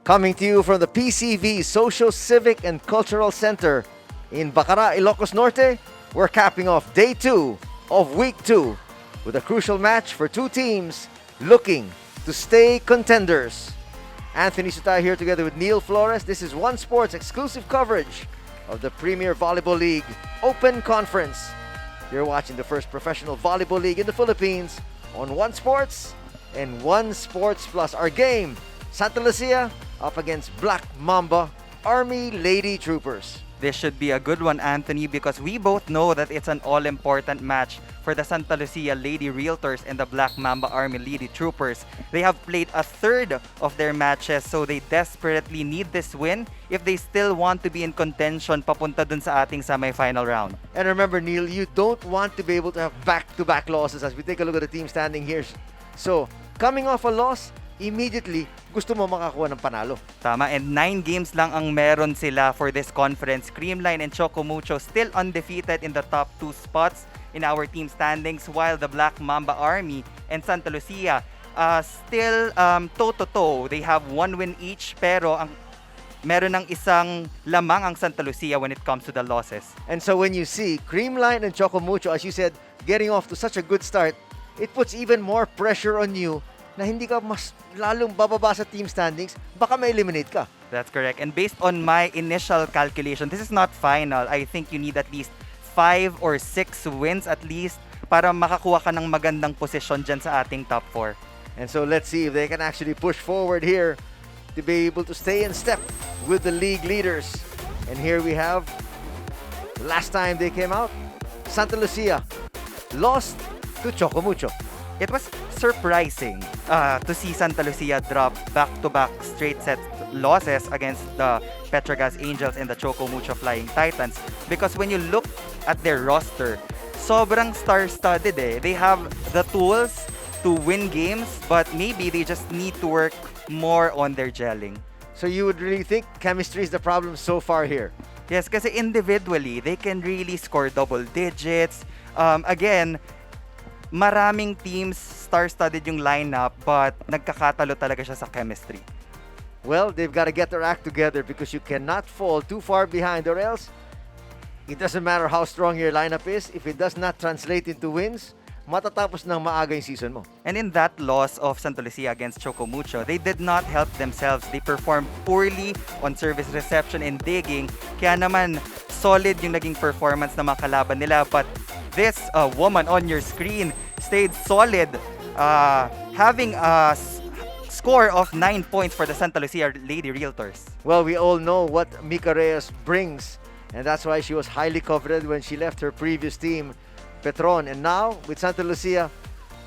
Coming to you from the PCV Social, Civic, and Cultural Center in Bacara, Ilocos Norte, we're capping off day 2 of week 2 with a crucial match for two teams looking to stay contenders. Anthony Sutay here together with Neil Flores. This is One Sports exclusive coverage of the Premier Volleyball League Open Conference. You're watching the first professional volleyball league in the Philippines on One Sports and One Sports Plus. Our game, Santa Lucia up against Black Mamba Army Lady Troopers. This should be a good one, Anthony, because we both know that it's an all-important match for the Santa Lucia Lady Realtors and the Black Mamba Army Lady Troopers. They have played a third of their matches, so they desperately need this win if they still want to be in contention papunta dun sa ating semi-final round. And remember, Neil, you don't want to be able to have back-to-back losses as we take a look at the team standing here. So, coming off a loss, immediately, gusto mo makakuha ng panalo. Tama, and 9 games lang ang meron sila for this conference. Creamline and Chocomucho still undefeated in the top 2 spots in our team standings, while the Black Mamba Army and Santa Lucia still toe-to-toe. They have 1 win each, pero meron ng isang lamang ang Santa Lucia when it comes to the losses. And so when you see Creamline and Chocomucho, as you said, getting off to such a good start, it puts even more pressure on you na hindi ka mas lalong bababa sa team standings, baka ma-eliminate ka. That's correct. And based on my initial calculation, this is not final. I think you need at least 5 or 6 wins at least para makakuha ka ng magandang posisyon dyan sa ating top 4. And so let's see if they can actually push forward here to be able to stay in step with the league leaders. And here we have, last time they came out, Santa Lucia lost to Chocomucho. It was surprising to see Santa Lucia drop back-to-back straight set losses against the Petrogas Angels and the Chocomucho Flying Titans, because when you look at their roster, sobrang star-studded eh. They have the tools to win games, but maybe they just need to work more on their gelling. So you would really think chemistry is the problem so far here? Yes, kasi individually, they can really score double digits. Again, maraming teams star-studded yung lineup, but nagkakatalo talaga siya sa chemistry. Well, they've got to get their act together because you cannot fall too far behind, or else it doesn't matter how strong your lineup is. If it does not translate into wins, matatapos ng maaga yung season mo. And in that loss of Santa Lucia against Chocomucho, they did not help themselves. They performed poorly on service reception and digging. Kaya naman, solid yung naging performance ng mga kalaban nila. But this woman on your screen stayed solid, having a score of 9 points for the Santa Lucia Lady Realtors. Well, we all know what Mika Reyes brings, and that's why she was highly coveted when she left her previous team, Petron. And now, with Santa Lucia,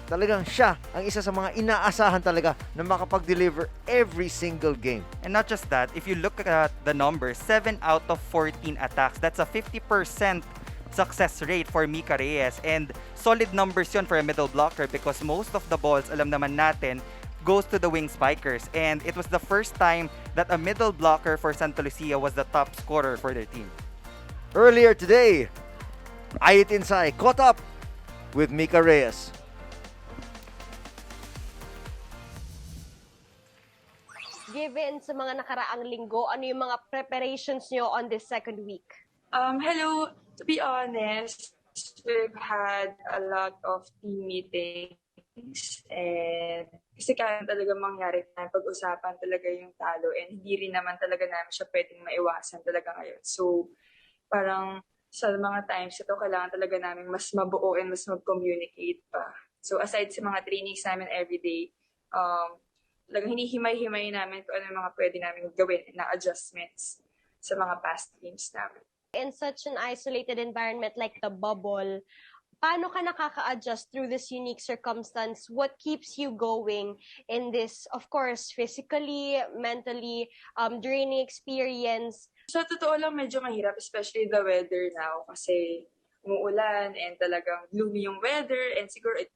talagang siya ang isa sa mga inaasahan talaga na makapag-deliver every single game. And not just that, if you look at the numbers, 7 out of 14 attacks, that's a 50% success rate for Mika Reyes. And solid numbers yun for a middle blocker because most of the balls, alam naman natin, goes to the wing spikers. And it was the first time that a middle blocker for Santa Lucia was the top scorer for their team. Earlier today, Ayit Insay caught up with Mika Reyes. Given sa mga nakaraang linggo, ano yung mga preparations nyo on this second week? Hello. To be honest, we've had a lot of team meetings and kasi kaya talaga mangyari na pag-usapan talaga yung talo and hindi rin naman talaga namin siya pwedeng maiwasan talaga ngayon. So, parang sa mga times ito, kailangan talaga namin mas mabuo and mas mag-communicate pa. So, aside sa mga trainings namin everyday, talagang hinihimay-himay namin kung ano yung mga pwede namin gawin na adjustments sa mga past games namin. In such an isolated environment like the bubble, paano ka nakaka-adjust through this unique circumstance? What keeps you going in this, of course, physically, mentally, draining experience? Sa totoo lang, medyo mahirap, especially the weather now kasi umuulan and talagang gloomy yung weather and siguro it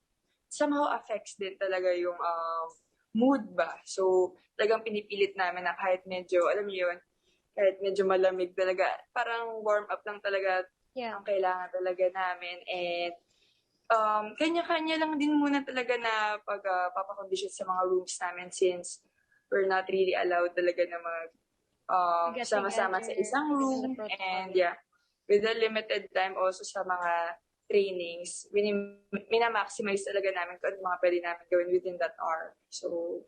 somehow affects din talaga yung mood ba. So, talagang pinipilit namin na kahit medyo, alam niyo yun, kahit medyo malamig talaga, parang warm up lang talaga ang kailangan talaga namin. And kanya-kanya lang din muna talaga na pagpapakondisyon sa mga rooms namin since we're not really allowed talaga na Get sama-sama sa together isang because of the room. protocol. And yeah, with the limited time also sa mga trainings, minamaximize talaga namin kung ano mga pwede namin gawin within that hour. So,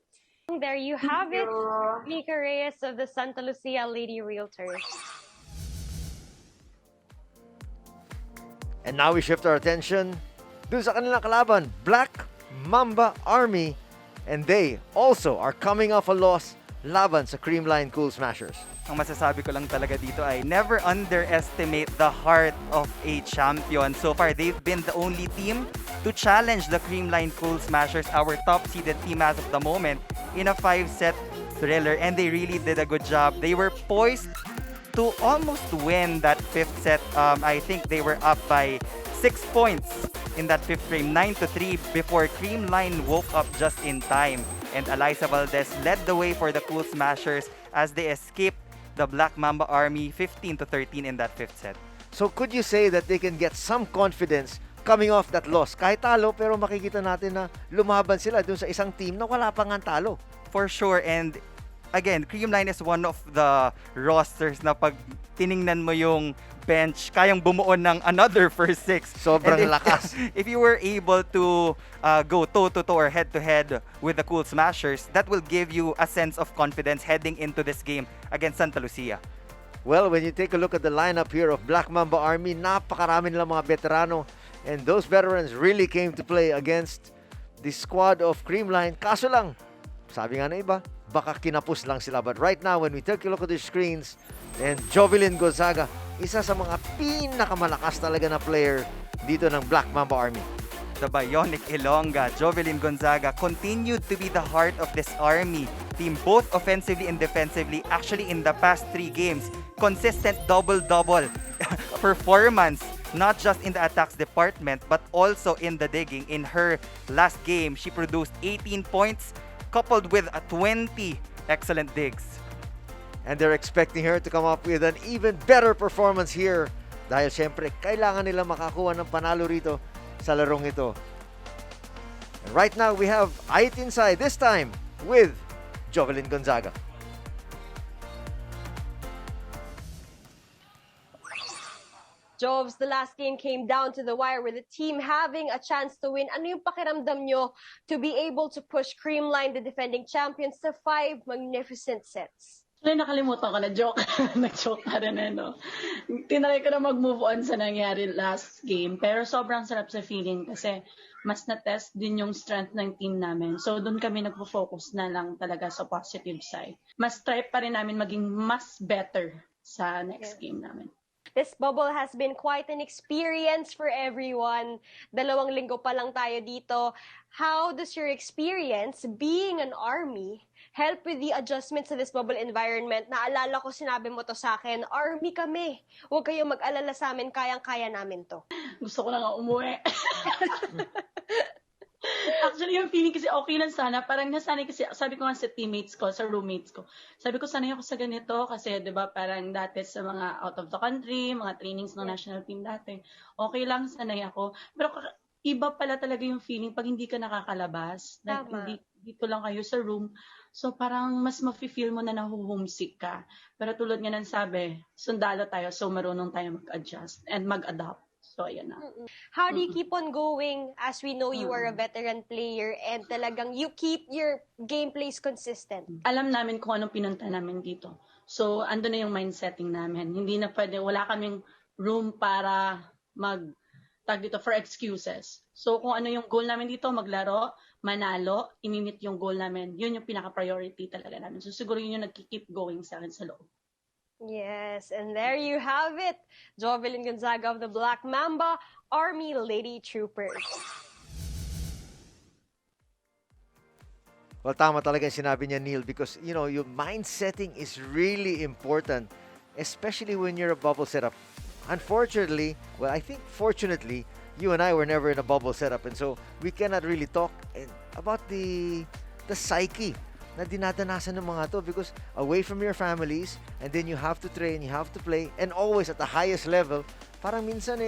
There you thank have it, you. Nika Reyes of the Santa Lucia Lady Realtors. And now we shift our attention dun sa kanilang kalaban, Black Mamba Army. And they also are coming off a loss laban sa Creamline Cool Smashers. Ang masasabi ko lang talaga dito ay never underestimate the heart of a champion. So far, they've been the only team to challenge the Creamline Cool Smashers, our top-seeded team as of the moment, in a 5-set thriller. And they really did a good job. They were poised to almost win that 5th set. I think they were up by 6 points in that 5th frame, 9-3, before Creamline woke up just in time. And Eliza Valdez led the way for the Cool Smashers as they escaped the Black Mamba Army 15-13 in that 5th set. So could you say that they can get some confidence coming off that loss? Kahit talo, pero makikita natin na lumaban sila dun sa isang team na wala pang talo. For sure, and again, Creamline is one of the rosters na pag tiningnan mo yung bench, kayang bumuo ng another first 6. Sobrang And lakas. If you were able to go toe-to-toe or head-to-head with the Cool Smashers, that will give you a sense of confidence heading into this game against Santa Lucia. Well, when you take a look at the lineup here of Black Mamba Army, napakarami nilang mga veterano. And those veterans really came to play against the squad of Creamline. Kaso lang, sabi nga na iba, baka kinapos lang sila. But right now, when we take a look at the screens, and Jovelyn Gonzaga, isa sa mga pinakamalakas talaga na player dito ng Black Mamba Army. The Bionic Ilongga, Jovelyn Gonzaga, continued to be the heart of this Army team, both offensively and defensively. Actually, in the past 3 games, consistent double-double performance, not just in the attacks department, but also in the digging. In her last game, she produced 18 points, coupled with 20 excellent digs. And they're expecting her to come up with an even better performance here. Dahil syempre, kailangan nila makakuha ng panalo rito sa larong ito. And right now, we have Ait Inside, this time with Jovelyn Gonzaga. Jovs, the last game came down to the wire with the team having a chance to win. Ano yung pakiramdam nyo to be able to push Creamline, the defending champions, to 5 magnificent sets? Actually, nakalimutan ko na joke. Nag-joke na rin no. Tinry ko na mag-move on sa nangyari last game. Pero sobrang sarap sa feeling kasi mas na-test din yung strength ng team namin. So, doon kami nagpo-focus na lang talaga sa positive side. Mas try pa rin namin maging mas better sa next game namin. This bubble has been quite an experience for everyone. 2 linggo pa lang tayo dito. How does your experience being an army help with the adjustments to this bubble environment? Naalala ko, sinabi mo to sa akin, army kami. Huwag kayong mag-alala sa amin, kayang-kaya namin to. Gusto ko na nga umuwi. Actually, yung feeling kasi okay lang sana. Parang nasanay kasi, sabi ko nga sa teammates ko, sa roommates ko, sabi ko sanay ako sa ganito kasi, di ba, parang dati sa mga out of the country, mga trainings ng national team dati, okay lang, sanay ako. Pero iba pala talaga yung feeling pag hindi ka nakakalabas. Like, Tama. dito lang kayo sa room. So, parang mas mafe-feel mo na nahuhomesick ka. Pero tulad nga ng sabi, sundalo tayo, so marunong tayo mag-adjust and mag-adapt. So, ayan na. How do you keep on going as we know you are a veteran player and talagang you keep your gameplays consistent? Alam namin kung anong pinunta namin dito. So, ando na yung mindsetting namin. Hindi na pwede, wala kaming room para tag dito for excuses. So, kung ano yung goal namin dito, maglaro, manalo, imimit yung goal namin. Yun yung pinaka-priority talaga namin. So, siguro yun yung nag-keep going sa akin sa loob. Yes, and there you have it. Jovelyn Gonzaga of the Black Mamba Army Lady Troopers. Well, tama talaga yung sinabi niya, Neil, because, you know, your mind setting is really important, especially when you're a bubble setup. Unfortunately, well, I think fortunately, you and I were never in a bubble setup, and so we cannot really talk about the psyche na dinadanasan ng mga to, because away from your families, and then you have to train, you have to play, and always at the highest level, parang minsan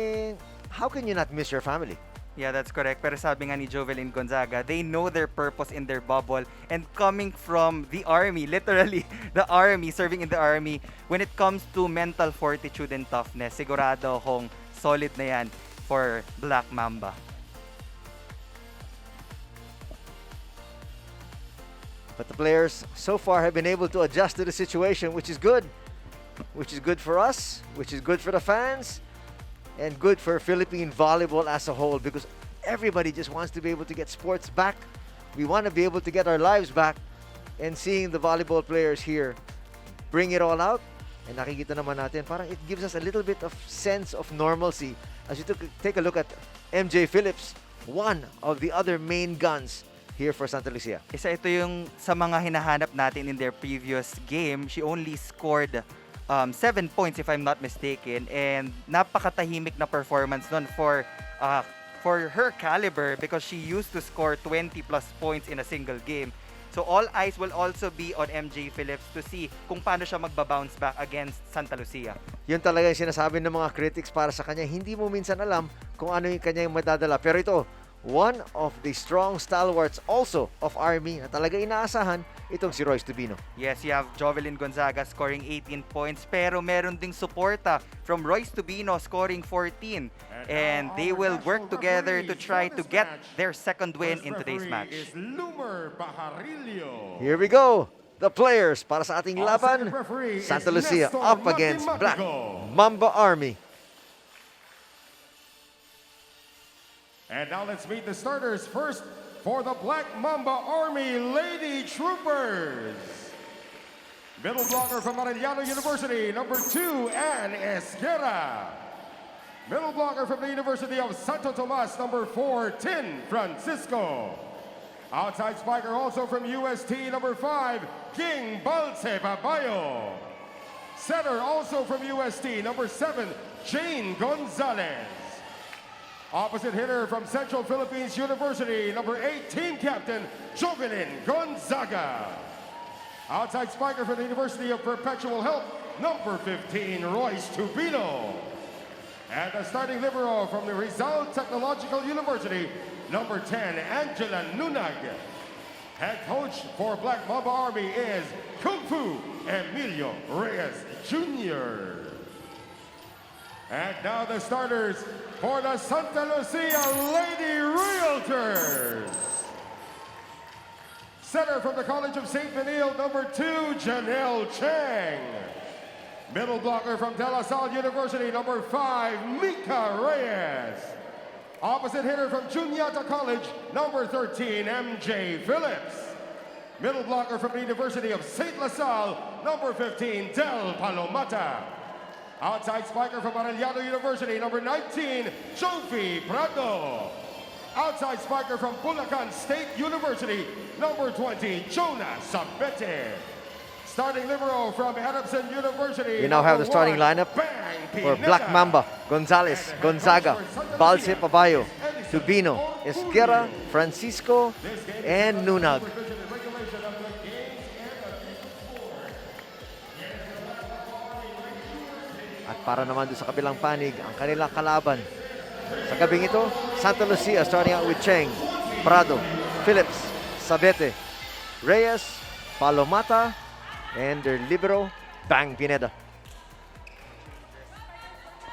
how can you not miss your family? Yeah, that's correct. Pero sabi nga ni Jovelyn Gonzaga, they know their purpose in their bubble. And coming from the army, literally, the army, serving in the army, when it comes to mental fortitude and toughness, sigurado akong solid na yan for Black Mamba. But the players so far have been able to adjust to the situation, which is good. Which is good for us, which is good for the fans, and good for Philippine volleyball as a whole, because everybody just wants to be able to get sports back. We want to be able to get our lives back, and seeing the volleyball players here bring it all out, and nakikita naman natin, parang it gives us a little bit of sense of normalcy. As you take a look at MJ Phillips, one of the other main guns here for Santa Lucia. Isa ito yung sa mga hinahanap natin in their previous game. She only scored 7 points if I'm not mistaken, and napakatahimik na performance nun for her caliber, because she used to score 20 plus points in a single game. So all eyes will also be on MJ Phillips to see kung paano siya magbabounce back against Santa Lucia. Yun talaga yung sinasabi ng mga critics para sa kanya. Hindi mo minsan alam kung ano yung kanya yung madadala. Pero ito, one of the strong stalwarts also of Army na talaga inaasahan, itong si Royce Tubino. Yes, you have Jovelyn Gonzaga scoring 18 points, pero meron ding suporta from Royce Tubino scoring 14. And they will work together to try to get their second win in today's match. Here we go. The players para sa ating laban. Santa Lucia up against Black Mamba Army. And now let's meet the starters. First, for the Black Mamba Army Lady Troopers. Middle blocker from Arellano University, number 2, Ann Esquera. Middle blocker from the University of Santo Tomas, number 4, Tin Francisco. Outside spiker also from UST, number 5, King Balse Babayo. Setter also from UST, number 7, Jane Gonzalez. Opposite hitter from Central Philippines University, number 8, team captain, Jovelyn Gonzaga. Outside spiker from the University of Perpetual Help, number 15, Royce Tubino. And the starting libero from the Rizal Technological University, number 10, Angela Nunag. Head coach for Black Mamba Army is Kung Fu Emilio Reyes Jr. And now the starters for the Santa Lucia Lady Realtors. Center from the College of St. Benil, number 2, Janelle Chang. Middle blocker from De La Salle University, number 5, Mika Reyes. Opposite hitter from Juniata College, number 13, MJ Phillips. Middle blocker from the University of St. La Salle, number 15, Del Palomata. Outside spiker from Arellano University, number 19, Jovi Prado. Outside spiker from Bulacan State University, number 20, Jonah Sabete. Starting libero from Adamson University. We now have the starting lineup for Black Mamba, Gonzalez, Gonzaga, Balse Pabayo, Tubino, Esquera, Francisco, and Nunag. At para naman doon sa kabilang panig, ang kanilang kalaban. Sa gabing ito, Santa Lucia starting out with Cheng, Prado, Phillips, Sabete, Reyes, Palomata, and their libero, Bang Pineda.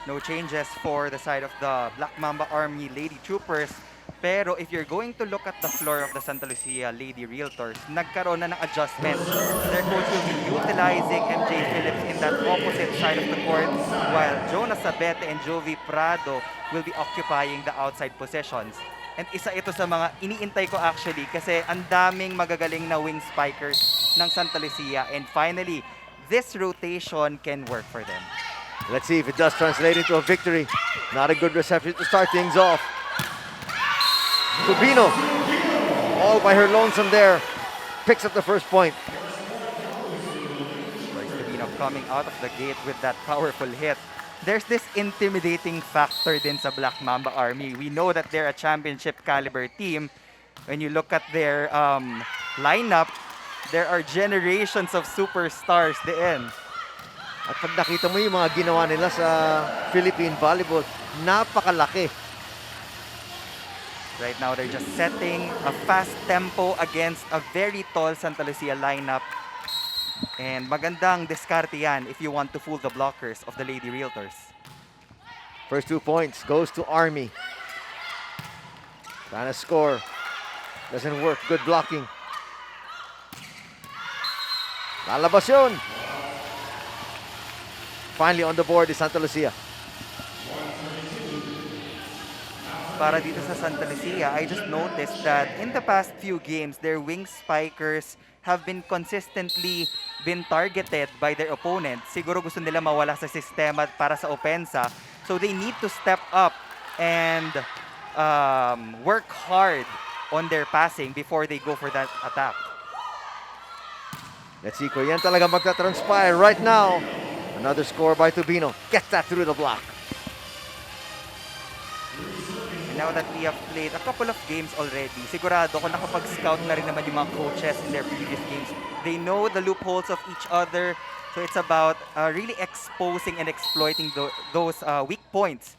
No changes for the side of the Black Mamba Army Lady Troopers. Pero if you're going to look at the floor of the Santa Lucia Lady Realtors, nagkaroon na ng adjustment. Their coach will be utilizing MJ Phillips in that opposite side of the court, while Jonas Sabete and Jovi Prado will be occupying the outside positions. And isa ito sa mga iniintay ko actually, kasi ang daming magagaling na wing spikers ng Santa Lucia. And finally, this rotation can work for them. Let's see if it does translate into a victory. Not a good reception to start things off. Tubino, all by her lonesome there, picks up the first point. Royce Tubino coming out of the gate with that powerful hit. There's this intimidating factor din sa Black Mamba Army. We know that they're a championship caliber team. When you look at their lineup, there are generations of superstars din. At pag nakita mo yung mga ginawa nila sa Philippine volleyball, napakalaki. Right now, they're just setting a fast tempo against a very tall Santa Lucia lineup. And magandang diskarte yan if you want to fool the blockers of the Lady Realtors. First 2 points goes to Army. Trying to score. Doesn't work. Good blocking. Lalabas yun. Finally on the board is Santa Lucia. Para dito sa Santa Lucia, I just noticed that in the past few games, their wing spikers have been consistently been targeted by their opponents. Siguro gusto nila mawala sa sistema para sa opensa. So they need to step up and work hard on their passing before they go for that attack. Let's see kung yan talaga magta-transpire right now. Another score by Tubino. Gets that through the block. And now that we have played a couple of games already, sigurado ko nakapag-scout na rin naman yung mga coaches in their previous games. They know the loopholes of each other. So it's about really exposing and exploiting those weak points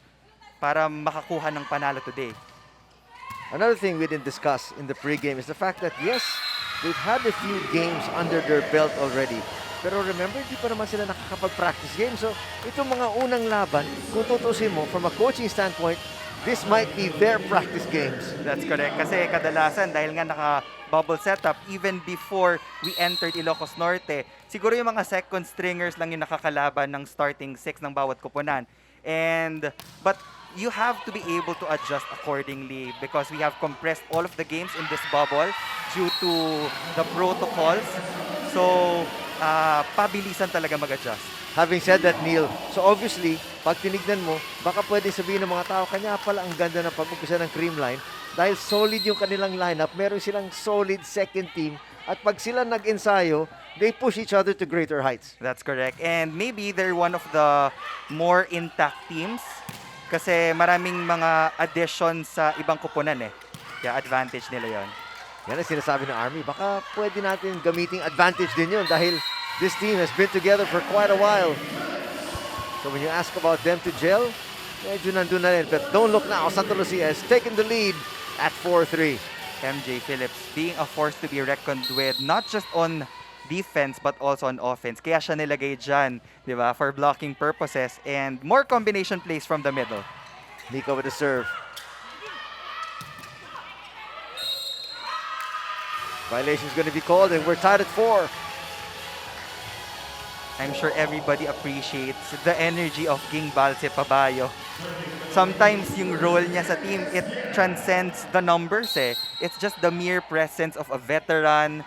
para makakuha ng panalo today. Another thing we didn't discuss in the pregame is the fact that yes, they've had a few games under their belt already. Pero remember, di pa naman sila nakakapag-practice games. So itong mga unang laban, kung tutusin mo from a coaching standpoint, this might be their practice games. That's correct. Kasi kadalasan, dahil nga naka-bubble setup, even before we entered Ilocos Norte, siguro yung mga second stringers lang yung nakakalaban ng starting six ng bawat kupunan. But you have to be able to adjust accordingly because we have compressed all of the games in this bubble due to the protocols. So, pabilisan talaga mag-adjust. Having said that, Neil, so obviously, pag tinignan mo, baka pwede sabihin ng mga tao, kanya pala ang ganda ng pag-umpisa ng Creamline dahil solid yung kanilang lineup, meron silang solid second team, at pag sila nag-ensayo, they push each other to greater heights. That's correct. And maybe they're one of the more intact teams kasi maraming mga additions sa ibang kupunan eh. Kaya advantage nila yon. Yan ang sinasabi ng Army. Baka pwede natin gamiting advantage din yun dahil this team has been together for quite a while. So when you ask about them to gel, medyo nandun na rin. But don't look now, Santa Lucia has taken the lead at 4-3. MJ Phillips being a force to be reckoned with, not just on defense but also on offense. Kaya siya nilagay dyan, di ba, for blocking purposes and more combination plays from the middle. Nico with the serve. Violation is going to be called and we're tied at 4. I'm sure everybody appreciates the energy of King Balse Pabayo. Sometimes yung role niya sa team, it transcends the numbers eh. It's just the mere presence of a veteran,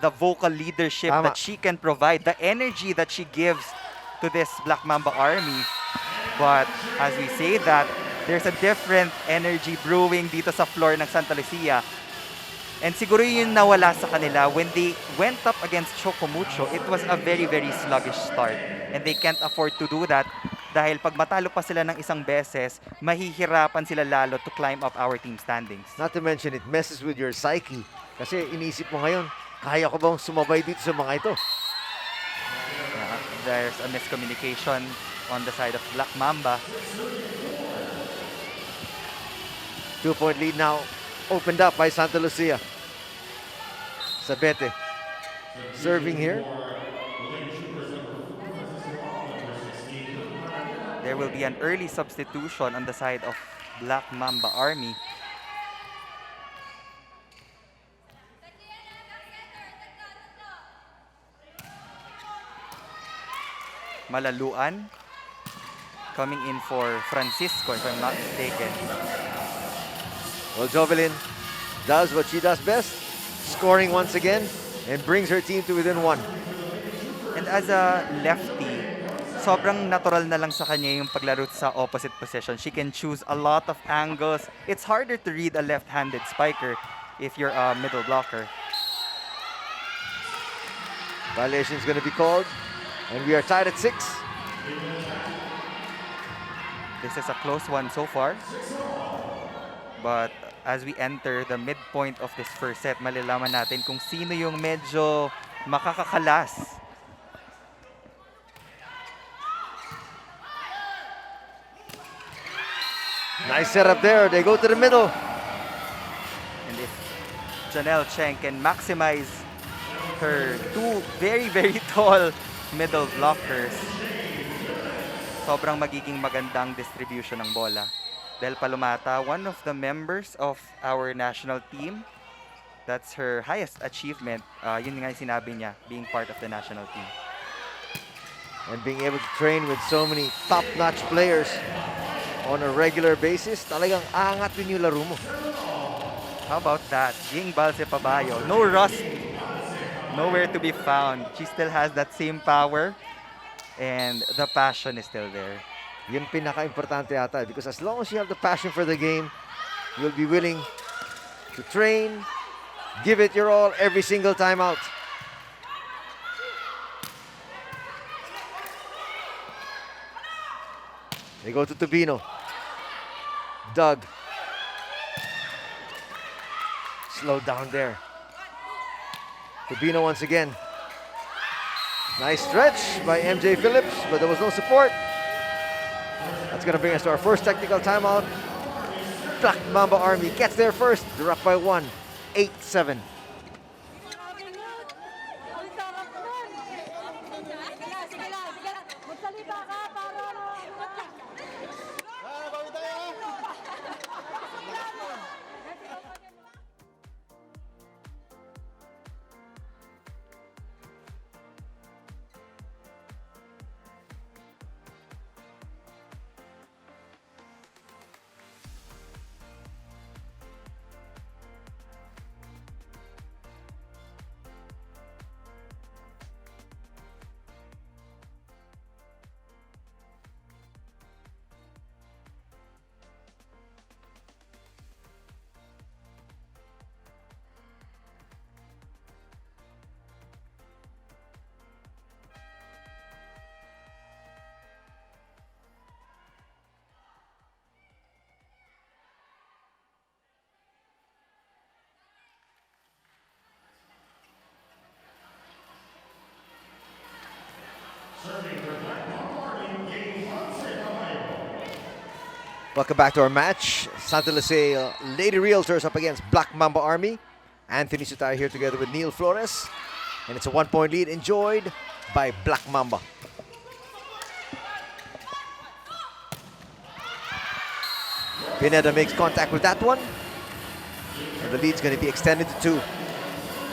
the vocal leadership Tama. that she can provide, the energy that she gives to this Black Mamba army. But as we say that, there's a different energy brewing dito sa floor ng Santa Lucia. And siguro yun nawala sa kanila when they went up against Chocomucho, it was a very, very sluggish start. And they can't afford to do that dahil pag matalo pa sila ng isang beses, mahihirapan sila lalo to climb up our team standings. Not to mention, it messes with your psyche. Kasi inisip mo ngayon, kaya ko bang sumabay dito sa mga ito? There's a miscommunication on the side of Black Mamba. 2-point lead now opened up by Santa Lucia. Sabete serving here. There will be an early substitution on the side of Black Mamba Army. Malaluan coming in for Francisco, if I'm not mistaken. Well, Jovelyn does what she does best, scoring once again, and brings her team to within 1. And as a lefty, sobrang natural na lang sa kanya yung paglaro sa opposite position. She can choose a lot of angles. It's harder to read a left-handed spiker if you're a middle blocker. Violation is going to be called, and we are tied at 6. This is a close one so far. But as we enter the midpoint of this first set, malalaman natin kung sino yung medyo makakakalas. Nice setup there. They go to the middle. And if Janelle Cheng can maximize her two very, very tall middle blockers, sobrang magiging magandang distribution ng bola. Del Palomata, one of the members of our national team, that's her highest achievement. Yun nga yung sinabi niya, being part of the national team. And being able to train with so many top-notch players on a regular basis, talagang aangat din yung laro mo. How about that? Ying Balse Pabayo. No rust. Nowhere to be found. She still has that same power. And the passion is still there. Yun pinaka-importante yata because as long as you have the passion for the game, you'll be willing to train, give it your all every single time out. They go to Tubino. Doug. Slow down there. Tubino once again. Nice stretch by MJ Phillips, but there was no support. That's going to bring us to our first technical timeout. Black Mamba Army gets there first. They're up by 1, 8-7. Welcome back to our match. Santa Lucia Lady Realtors up against Black Mamba Army. Anthony Sutay here together with Neil Flores. And it's a 1-point lead enjoyed by Black Mamba. Pineda makes contact with that one. And the lead's going to be extended to 2.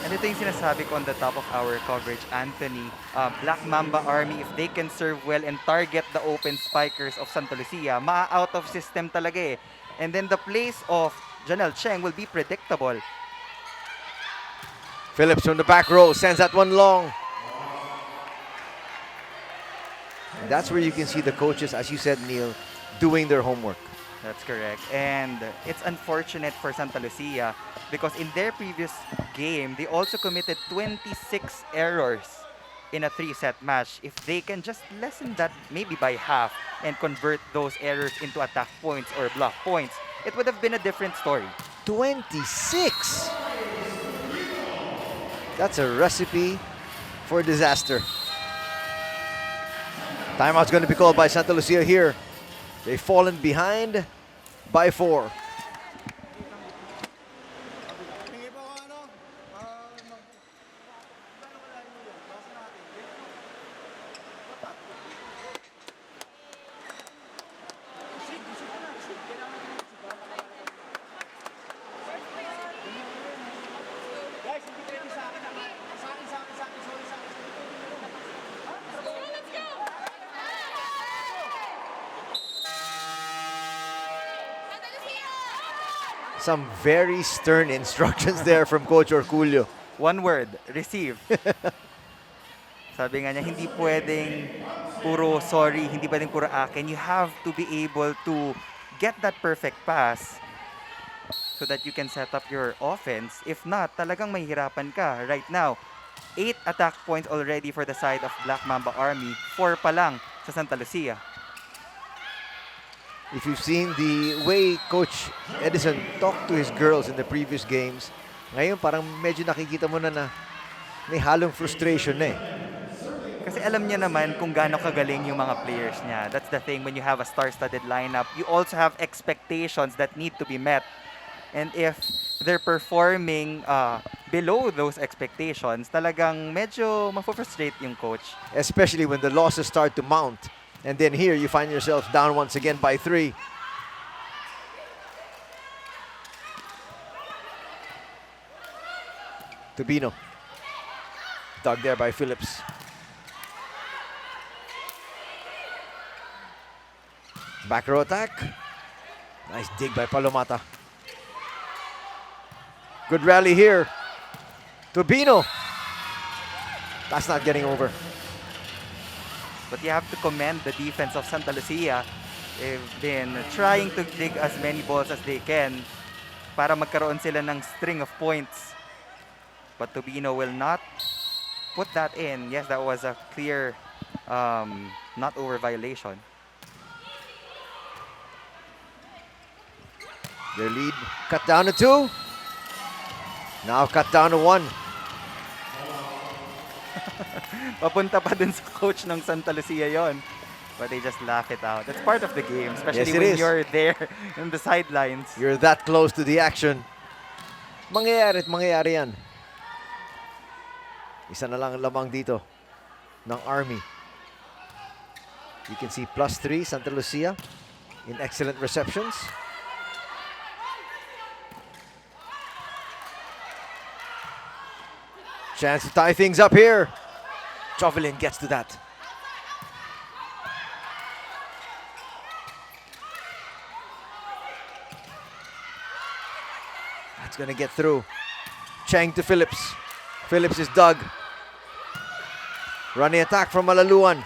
And ito yung sinasabi ko on the top of our coverage, Anthony. Black Mamba Army, if they can serve well and target the open spikers of Santa Lucia, out of system talaga eh. And then the plays of Janelle Cheng will be predictable. Phillips from the back row sends that one long. And that's where you can see the coaches, as you said, Neil, doing their homework. That's correct. And it's unfortunate for Santa Lucia because in their previous game, they also committed 26 errors in a 3-set match. If they can just lessen that maybe by half and convert those errors into attack points or block points, it would have been a different story. 26! That's a recipe for disaster. Timeout's going to be called by Santa Lucia here. They've fallen behind by 4. Some very stern instructions there from Coach Orculio. One word, receive. Sabi nga niya, hindi pwedeng puro sorry, hindi pwedeng puro akin. You have to be able to get that perfect pass so that you can set up your offense. If not, talagang mahihirapan ka right now. 8 attack points already for the side of Black Mamba Army. 4 pa lang sa Santa Lucia. If you've seen the way Coach Edison talked to his girls in the previous games, ngayon parang medyo nakikita mo na may halong frustration na eh. Kasi alam niya naman kung gaano kagaling yung mga players niya. That's the thing, when you have a star-studded lineup, you also have expectations that need to be met. And if they're performing below those expectations, talagang medyo mafo-frustrate yung coach. Especially when the losses start to mount. And then here you find yourselves down once again by 3. Tubino. Dug there by Phillips. Back row attack. Nice dig by Palomata. Good rally here. Tubino. That's not getting over. But you have to commend the defense of Santa Lucia. They've been trying to dig as many balls as they can para magkaroon sila ng string of points. But Tubino will not put that in. Yes, that was a clear not over violation. Their lead cut down to 2. Now cut down to 1. Papunta pa dun sa coach ng Santa Lucia yon. But they just laugh it out. That's part of the game, especially Yes, it when is. you're there in the sidelines. You're that close to the action. Mangyayari at mangyayari yan. Isa na lang ang lamang dito ng Army. You can see +3 Santa Lucia in excellent receptions. Chance to tie things up here. Jovelin gets to that. That's gonna get through. Chang to Phillips. Phillips is dug. Running attack from Malaluan.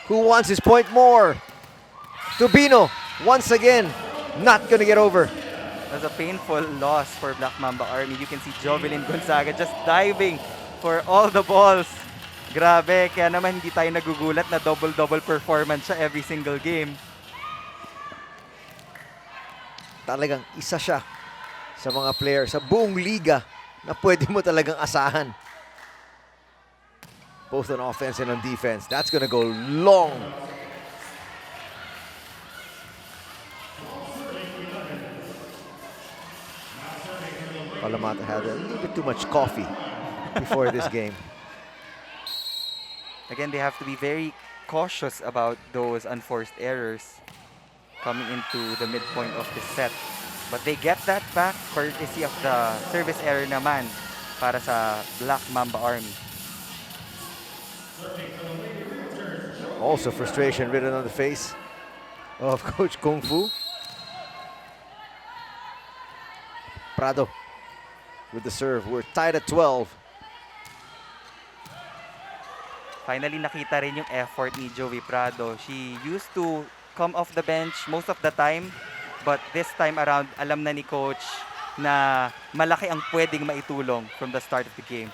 Who wants his point more? Tubino, once again, not gonna get over. It was a painful loss for Black Mamba Army. You can see Jovelin Gonzaga just diving for all the balls. Grabe, kaya naman hindi tayo nagugulat na double-double performance siya every single game. Talagang isa siya sa mga player sa buong liga na pwede mo talagang asahan. Both on offense and on defense. That's gonna go long. Palamata had a little bit too much coffee before this game. Again, they have to be very cautious about those unforced errors coming into the midpoint of this set. But they get that back courtesy of the service error naman para sa Black Mamba Army. Also frustration written on the face of Coach Kung Fu. Prado with the serve. We're tied at 12. Finally, nakita rin yung effort ni Joey Prado. She used to come off the bench most of the time, but this time around, alam na ni Coach na malaki ang pwedeng maitulong from the start of the game.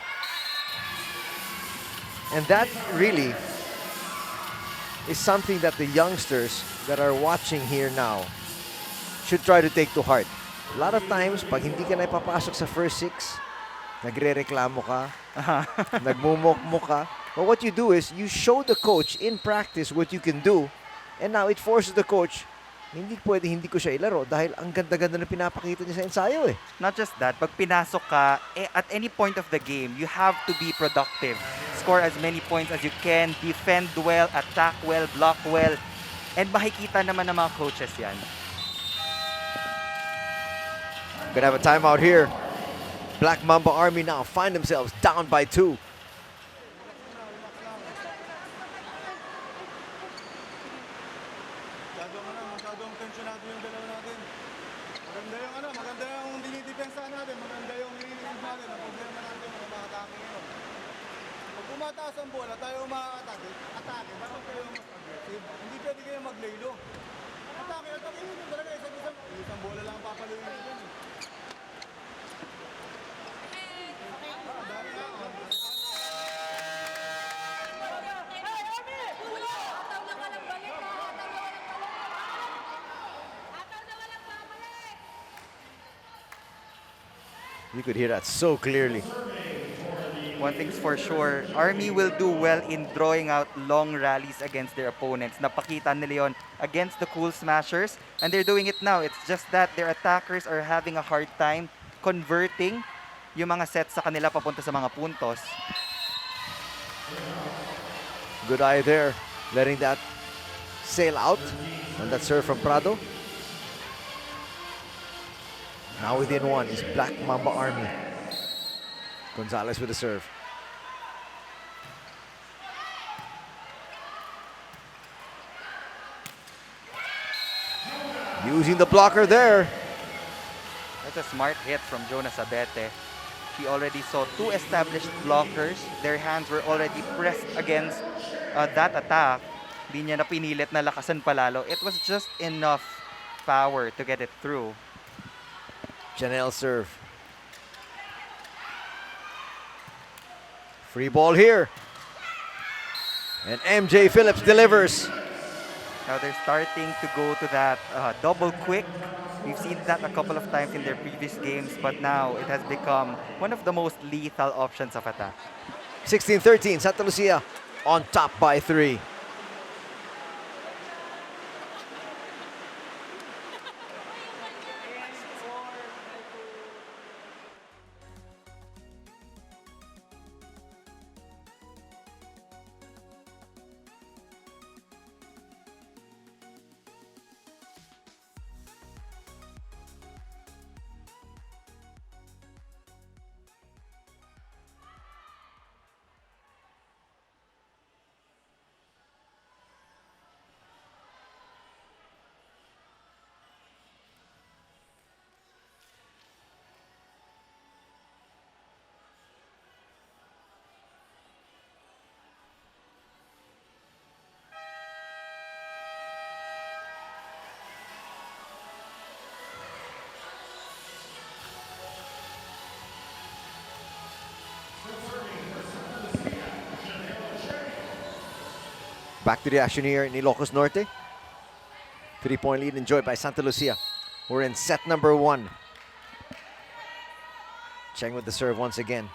And that really is something that the youngsters that are watching here now should try to take to heart. A lot of times, pag hindi ka na ipapasok sa first 6, nagre-reklamo ka, nagmumokmo ka. But what you do is, you show the coach in practice what you can do, and now it forces the coach, hindi pwede hindi ko siya ilaro dahil ang ganda-ganda na pinapakita niya sa ensayo eh. Not just that, pag pinasok ka, at any point of the game, you have to be productive. Score as many points as you can, defend well, attack well, block well, and makikita naman ng mga coaches yan. Gonna have a timeout here. Black Mamba Army now find themselves down by 2. Masyadong tensyonado yung dalawa natin. Maganda yung dinidepensa natin, maganda yung hinihilig natin. Ang problema natin, mga atake ngayon. Pag umataas ang bola, tayo atake, dapat kayo mas aggressive. Hindi pwede kayo maglaylo. Atake yun talaga, isang bola lang papaluin yun. You could hear that so clearly. One thing's for sure, Army will do well in drawing out long rallies against their opponents. Napakita nila yon against the Cool Smashers, and they're doing it now. It's just that their attackers are having a hard time converting yung mga sets sa kanila papunta sa mga puntos. Good eye there, letting that sail out on that serve from Prado. Now within one is Black Mamba Army. Gonzalez with the serve. Using the blocker there. That's a smart hit from Jonas Abete. He already saw two established blockers. Their hands were already pressed against that attack. Di niya na pinilit na lakasan palalo. It was just enough power to get it through. Janelle serve. Free ball here. And MJ Phillips delivers. Now they're starting to go to that double quick. We've seen that a couple of times in their previous games, but now it has become one of the most lethal options of attack. 16-13, Santa Lucia on top by 3. Back to the action here in Ilocos Norte. 3-point lead enjoyed by Santa Lucia. We're in set number 1. Cheng with the serve once again.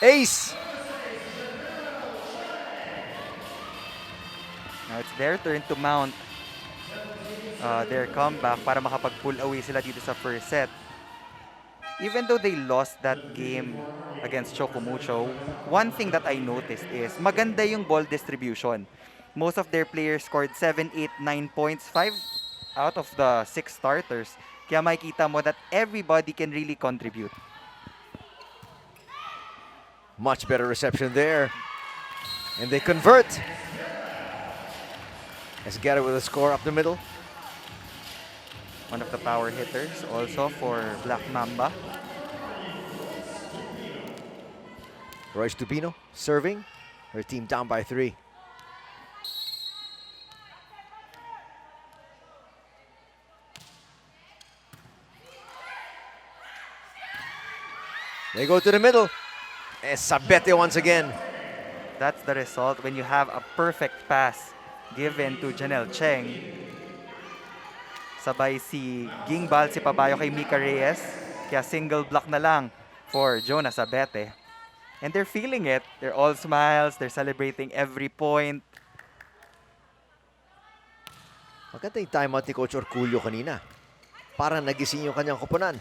Ace! Now it's their turn to mount their comeback para makapag-pull away sila dito sa first set. Even though they lost that game against Chocomucho, one thing that I noticed is maganda yung ball distribution. Most of their players scored 7, 8, 9 points, 5 out of the 6 starters. Kaya makikita mo that everybody can really contribute. Much better reception there. And they convert. Let's get it with a score up the middle. One of the power hitters also for Black Mamba. Royce Tubino serving. Their team down by 3. They go to the middle. And Sabete once again. That's the result when you have a perfect pass given to Janelle Cheng. Sabay si Gingbal, si Pabayo kay Mika Reyes. Kaya single block na lang for Jonas Abete. And they're feeling it. They're all smiles. They're celebrating every point. Maganda yung timeout ni Coach Orculio kanina. Parang nagising yung kanyang koponan.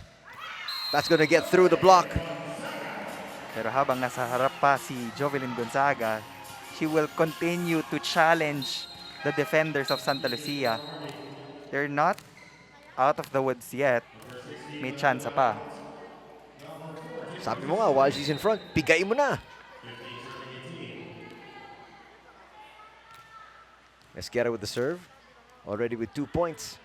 That's gonna get through the block. Pero habang nasa harap pa si Jovelyn Gonzaga, she will continue to challenge the defenders of Santa Lucia. They're not out of the woods yet. May chance pa. Sabi mo nga, while she's in front, bigay mo na. Let's get it with the serve. Already with 2 points.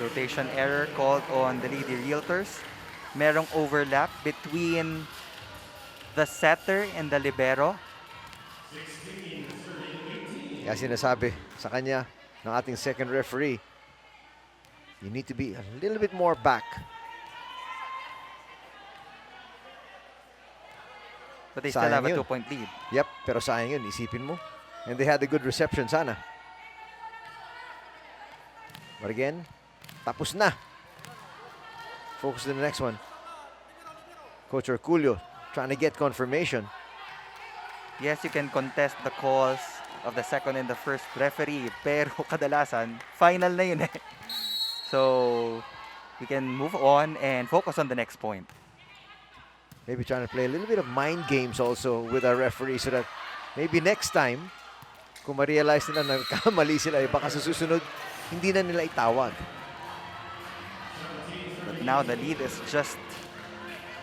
Rotation error called on the Lady Realtors. Merong overlap between the setter and the libero. Kaya sinasabi sa kanya ng ating second referee, You need to be a little bit more back. But they still have a Sayang yun. 2-point lead. Yep, pero sayang yun, isipin mo. And they had a good reception sana. But again, tapos na. Focus on the next one. Coach Orculio trying to get confirmation. Yes, you can contest the calls of the second and the first referee, pero kadalasan, final na yun eh. So, we can move on and focus on the next point. Maybe trying to play a little bit of mind games also with our referee so that maybe next time, kung ma-realize nila na kamali sila, baka sa susunod, hindi na nila itawag. But now the lead is just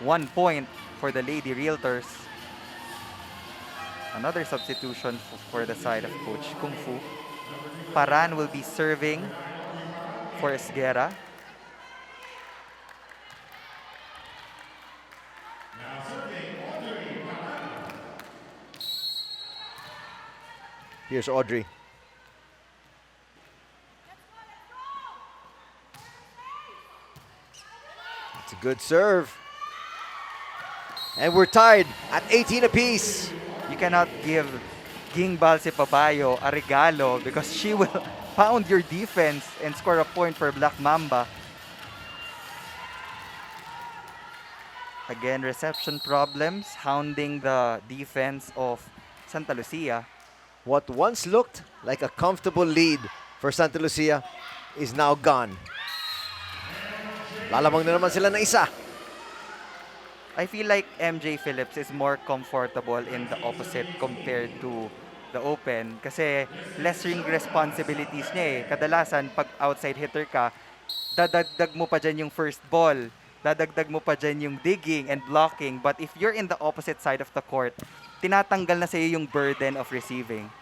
1 point for the Lady Realtors. Another substitution for the side of Coach Kung Fu. Paran will be serving for Esguerra. Here's Audrey. It's a good serve. And we're tied at 18 apiece. You cannot give Ging Balsipabayo a regalo because she will pound your defense and score a point for Black Mamba. Again, reception problems hounding the defense of Santa Lucia. What once looked like a comfortable lead for Santa Lucia is now gone. Lalamang na naman sila na isa. I feel like MJ Phillips is more comfortable in the opposite compared to the open kasi less ring responsibilities niya eh. Kadalasan, pag outside hitter ka, dadagdag mo pa dyan yung first ball, dadagdag mo pa dyan yung digging and blocking. But if you're in the opposite side of the court, tinatanggal na sa'yo yung burden of receiving.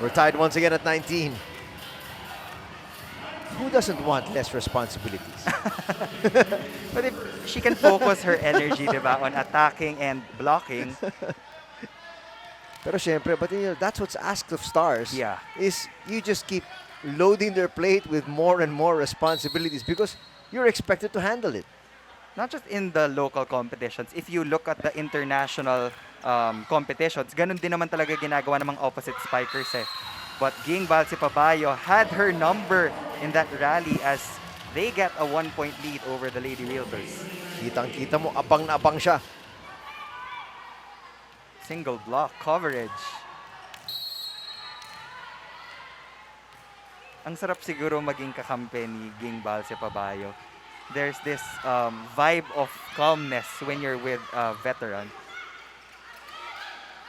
We're tied once again at 19. Who doesn't want less responsibilities? But if she can focus her energy, diba, on attacking and blocking, Pero syempre, but you know, that's what's asked of stars. Yeah. Is you just keep loading their plate with more and more responsibilities because you're expected to handle it. not just in the local competitions, if you look at the international competitions, ganun din naman talaga ginagawa ng mga opposite spikers eh. But Ging Balsipabayo had her number in that rally as they get a 1-point lead over the Lady Realtors. Kitang-kita mo, abang na abang siya. Single block coverage. Ang sarap siguro maging kakampi ni Ging Balsipabayo. There's this vibe of calmness when you're with a veteran.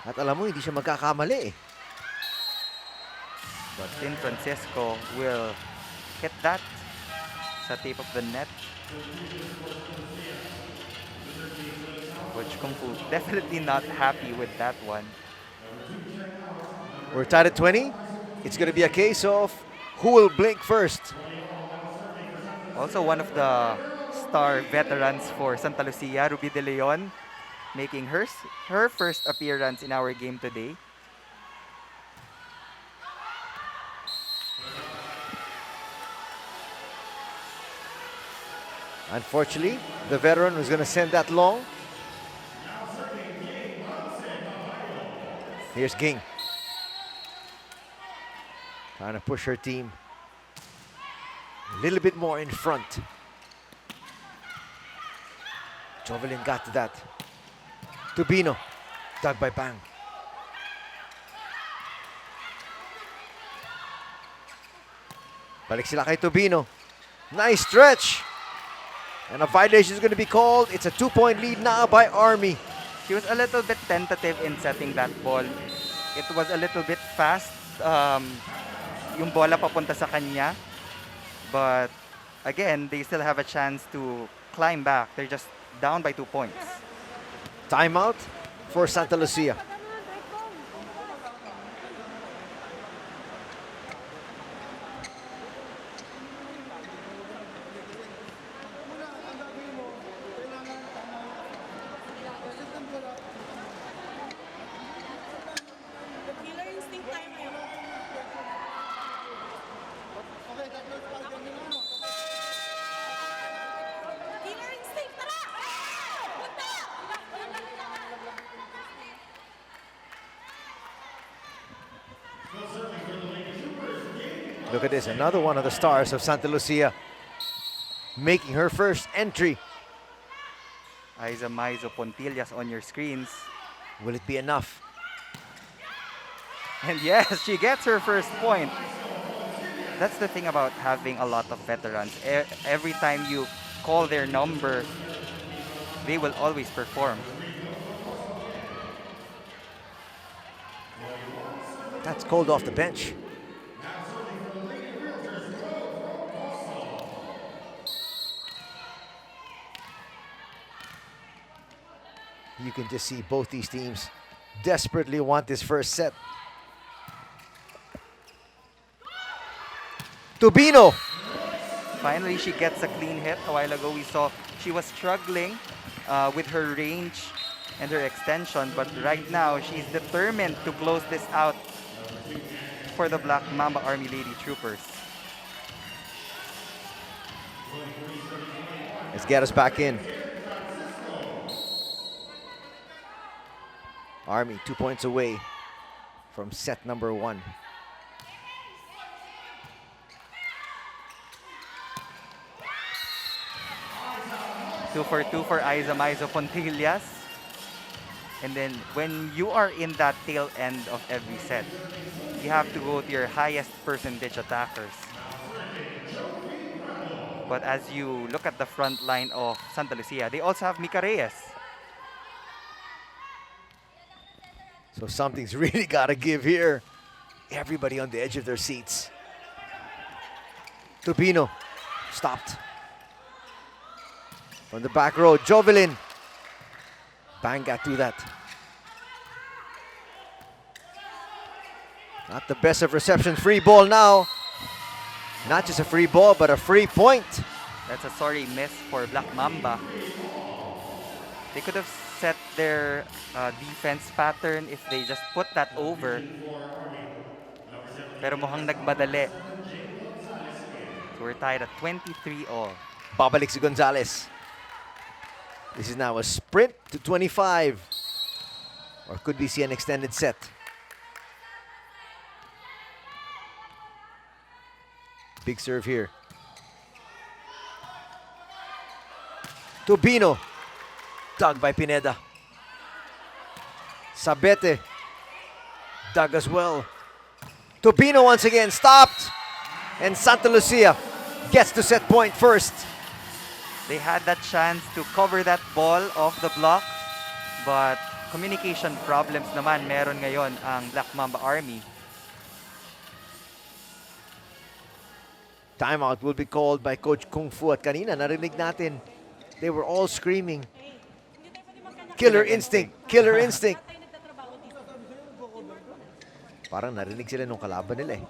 At alam mo, hindi siya magkakamali eh. But Tin Francisco will hit that sa tip of the net. Which Kung Fu definitely not happy with that one. We're tied at 20. It's going to be a case of who will blink first. Also one of the star veterans for Santa Lucia, Ruby De Leon, making her first appearance in our game today. Unfortunately, the veteran was going to send that long. Here's Ging. Trying to push her team a little bit more in front. Jovelyn got to that. Tubino, dug by Bang. Balik sila kay Tubino. Nice stretch. And a violation is going to be called. It's a 2-point lead now by Army. She was a little bit tentative in setting that ball. It was a little bit fast. Yung bola papunta sa kanya. But again, they still have a chance to climb back. They're just down by 2 points. Timeout for Santa Lucia. Look at this, another one of the stars of Santa Lucia making her first entry. Aiza Maizo Pontillas on your screens. Will it be enough? And yes, she gets her first point. That's the thing about having a lot of veterans. Every time you call their number, they will always perform. That's called off the bench. You can just see both these teams desperately want this first set. Tubino. Finally, she gets a clean hit. A while ago, we saw she was struggling with her range and her extension, but right now, she's determined to close this out for the Black Mamba Army Lady Troopers. Let's get us back in. Army 2 points away from set number 1. Two for Aiza Maizo Pontillas. And then when you are in that tail end of every set, you have to go to your highest percentage attackers. But as you look at the front line of Santa Lucia, they also have Mika Reyes. So something's really got to give here. Everybody on the edge of their seats. Tubino stopped. From the back row, Jovelyn. Bang got through that. Not the best of receptions. Free ball now. Not just a free ball, but a free point. That's a sorry miss for Black Mamba. They could have set their defense pattern if they just put that over. Pero mukhang nagmadali. So we're tied at 23 all. Babalik si Gonzalez. This is now a sprint to 25. Or could we see an extended set? Big serve here. Tubino. Dug by Pineda. Sabete. Dug as well. Tubino once again stopped. And Santa Lucia gets to set point first. They had that chance to cover that ball off the block, but communication problems naman meron ngayon ang Black Mamba Army. Timeout will be called by Coach Kung Fu. At kanina, narinig natin, they were all screaming, "Killer instinct! Killer instinct!" Parang narinig sila nung kalaban nila eh.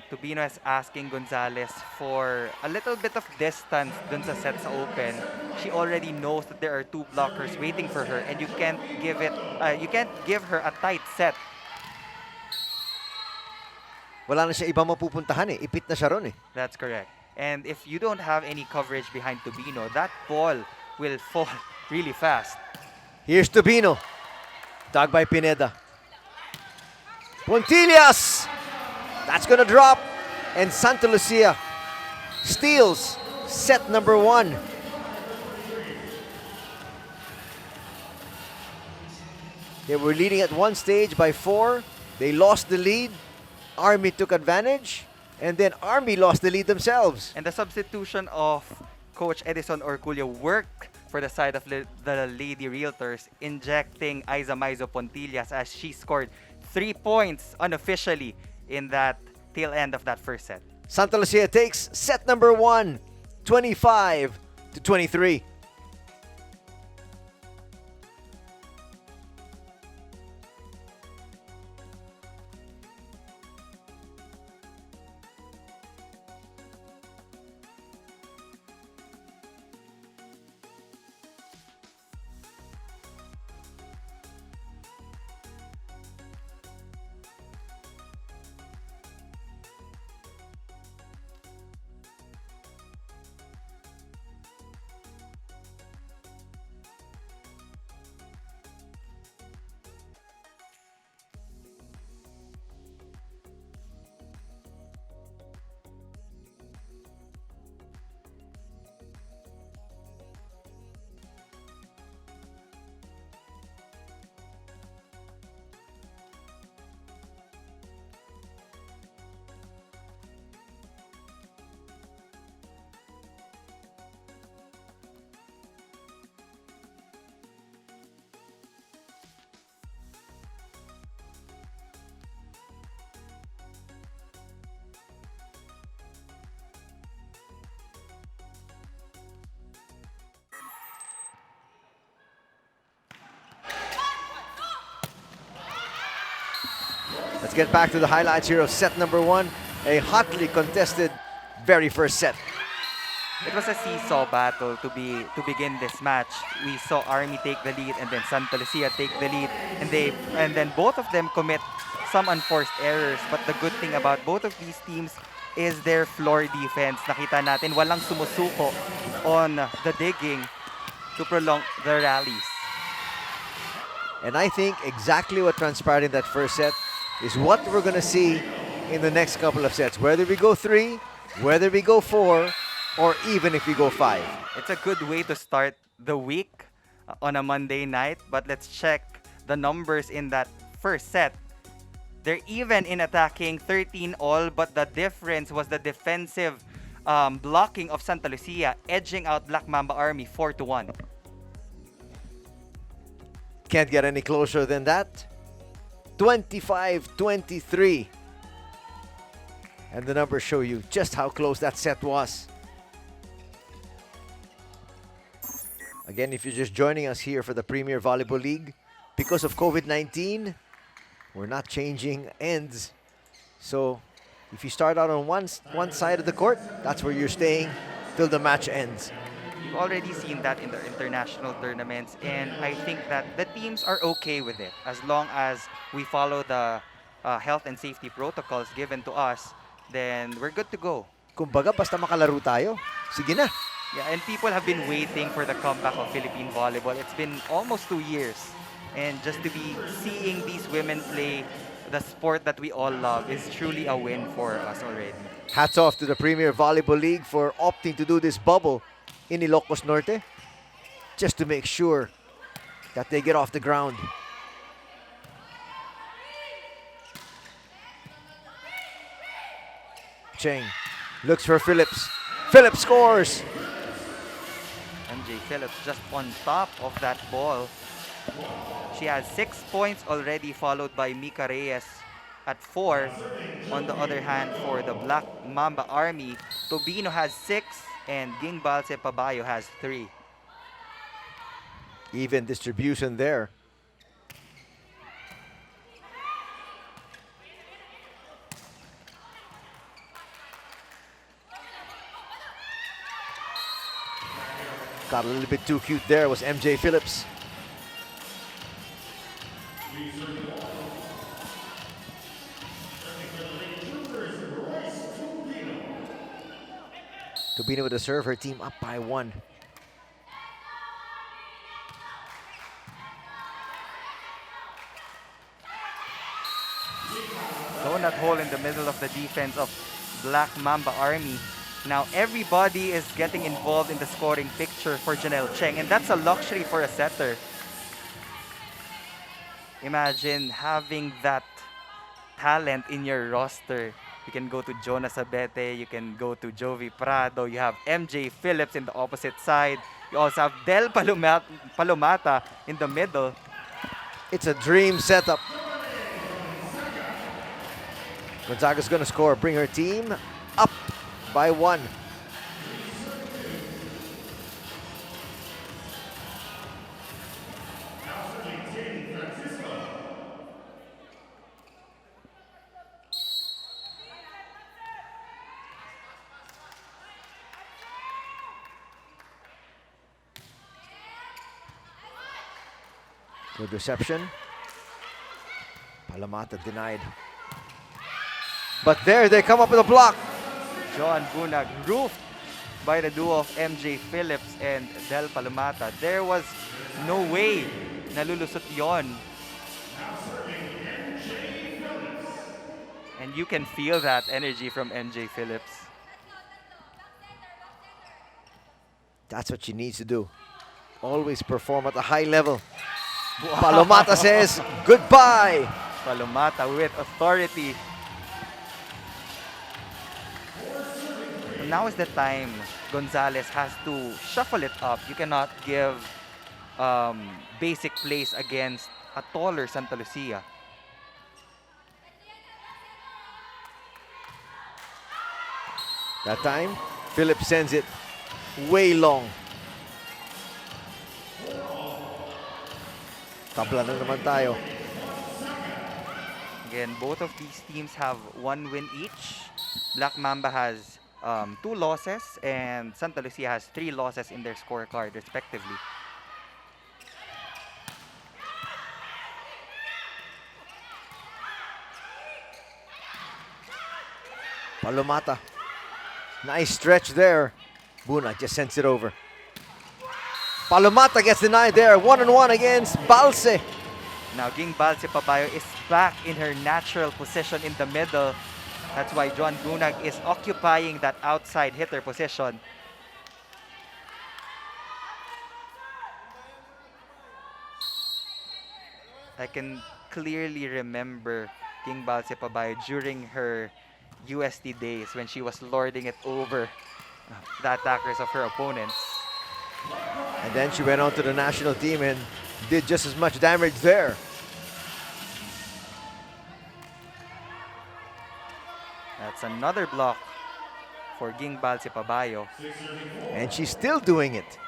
Tubino is asking Gonzalez for a little bit of distance dun sa set sa open. She already knows that there are two blockers waiting for her, and you can't give her a tight set. Wala na siya ibang mapupuntahan eh. Ipit na siya ron eh. That's correct. And if you don't have any coverage behind Tubino, that ball will fall really fast. Here's Tubino. Dug by Pineda. Pontillas! That's gonna drop. And Santa Lucia steals set number 1. They were leading at one stage by 4. They lost the lead. Army took advantage. And then Army lost the lead themselves. And the substitution of Coach Edison Orculio worked for the side of the Lady Realtors, injecting Aiza Maizo Pontillas as she scored 3 points unofficially in that tail end of that first set. Santa Lucia takes set number 1, 25-23. Let's get back to the highlights here of set number 1. A hotly contested very first set. It was a seesaw battle to begin this match. We saw Army take the lead and then Santa Lucia take the lead, and then both of them commit some unforced errors. But the good thing about both of these teams is their floor defense. Nakita natin walang sumusuko on the digging to prolong the rallies. And I think exactly what transpired in that first set is what we're going to see in the next couple of sets. Whether we go 3, whether we go 4, or even if we go 5. It's a good way to start the week on a Monday night, but let's check the numbers in that first set. They're even in attacking, 13 all, but the difference was the defensive blocking of Santa Lucia, edging out Black Mamba Army 4-1. Can't get any closer than that. 25-23. And the numbers show you just how close that set was. Again, if you're just joining us here for the Premier Volleyball League, because of COVID-19, we're not changing ends. So if you start out on one side of the court, that's where you're staying till the match ends. You've already seen that in the international tournaments, and I think that the teams are okay with it as long as we follow the health and safety protocols given to us. Then we're good to go. Kumbaga, basta makalaro tayo, sige na. Yeah, and people have been waiting for the comeback of Philippine volleyball. It's been almost 2 years, and just to be seeing these women play the sport that we all love is truly a win for us already. Hats off to the Premier Volleyball League for opting to do this bubble in Ilocos Norte, just to make sure that they get off the ground. Cheng looks for Phillips. Phillips scores! MJ Phillips just on top of that ball. She has 6 points already, followed by Mika Reyes at 4. On the other hand, for the Black Mamba Army, Tobino has 6 and Gingbalse Pabayo has 3. Even distribution there. Got a little bit too cute there was MJ Phillips. Tobino with a serve, her team up by 1. Donut hole in the middle of the defense of Black Mamba Army. Now everybody is getting involved in the scoring picture for Janelle Cheng, and that's a luxury for a setter. Imagine having that talent in your roster. You can go to Jonas Abete, you can go to Jovi Prado, you have MJ Phillips in the opposite side. You also have Del Palomata in the middle. It's a dream setup. Gonzaga's gonna score, bring her team up by 1. Good reception. Palamata denied. But there, they come up with a block. John Bunag roofed by the duo of MJ Phillips and Del Palomata. There was no way nalulusot yon. And you can feel that energy from MJ Phillips. That's what she needs to do. Always perform at a high level. Palomata says goodbye. Palomata with authority. Now is the time Gonzalez has to shuffle it up. You cannot give basic plays against a taller Santa Lucia. That time, Phillips sends it way long. Tabla na naman tayo. Again, both of these teams have 1 win each. Black Mamba has 2 losses, and Santa Lucia has 3 losses in their scorecard, respectively. Palomata. Nice stretch there. Buna just sends it over. Palomata gets denied there. 1-on-1 against Balse. Now, Ging Balse Pabayo is back in her natural position in the middle. That's why Joan Bunag is occupying that outside hitter position. I can clearly remember King Balse Pabayo during her UST days when she was lording it over the attackers of her opponents. And then she went on to the national team and did just as much damage there. That's another block for Ging Balse Pabayo. And she's still doing it.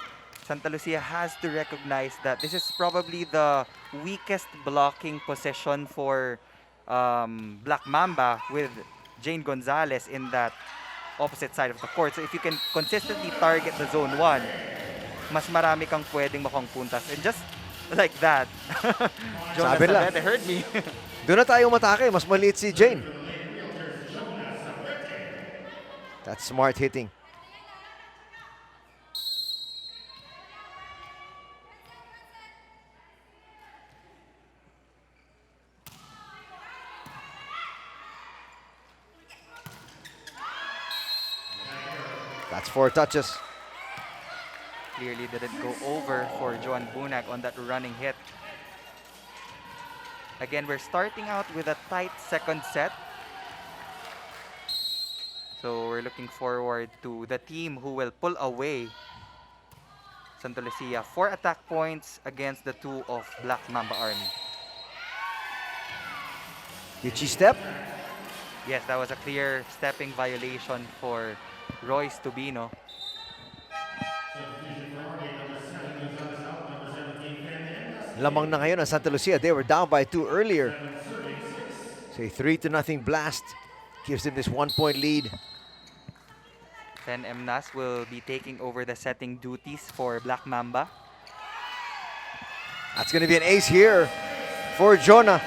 Santa Lucia has to recognize that this is probably the weakest blocking position for Black Mamba, with Jane Gonzalez in that opposite side of the court. So if you can consistently target the zone 1, mas marami kang pwedeng makuhang puntas. And just like that, Jonas Sabi lang. Sabete heard me. Doon na tayo umatake. Mas maliit si Jane. That's smart hitting. That's 4 touches. Clearly didn't go over for Joan Bunag on that running hit. Again, we're starting out with a tight second set. So we're looking forward to the team who will pull away Santa Lucia 4 attack points against the 2 of Black Mamba Army. Did she step? Yes, that was a clear stepping violation for Royce Tubino. Lamang na ngayon ang Santa Lucia. They were down by 2 earlier. So a 3-0 blast gives them this 1-point lead. Fen Emnas will be taking over the setting duties for Black Mamba. That's going to be an ace here for Jonah.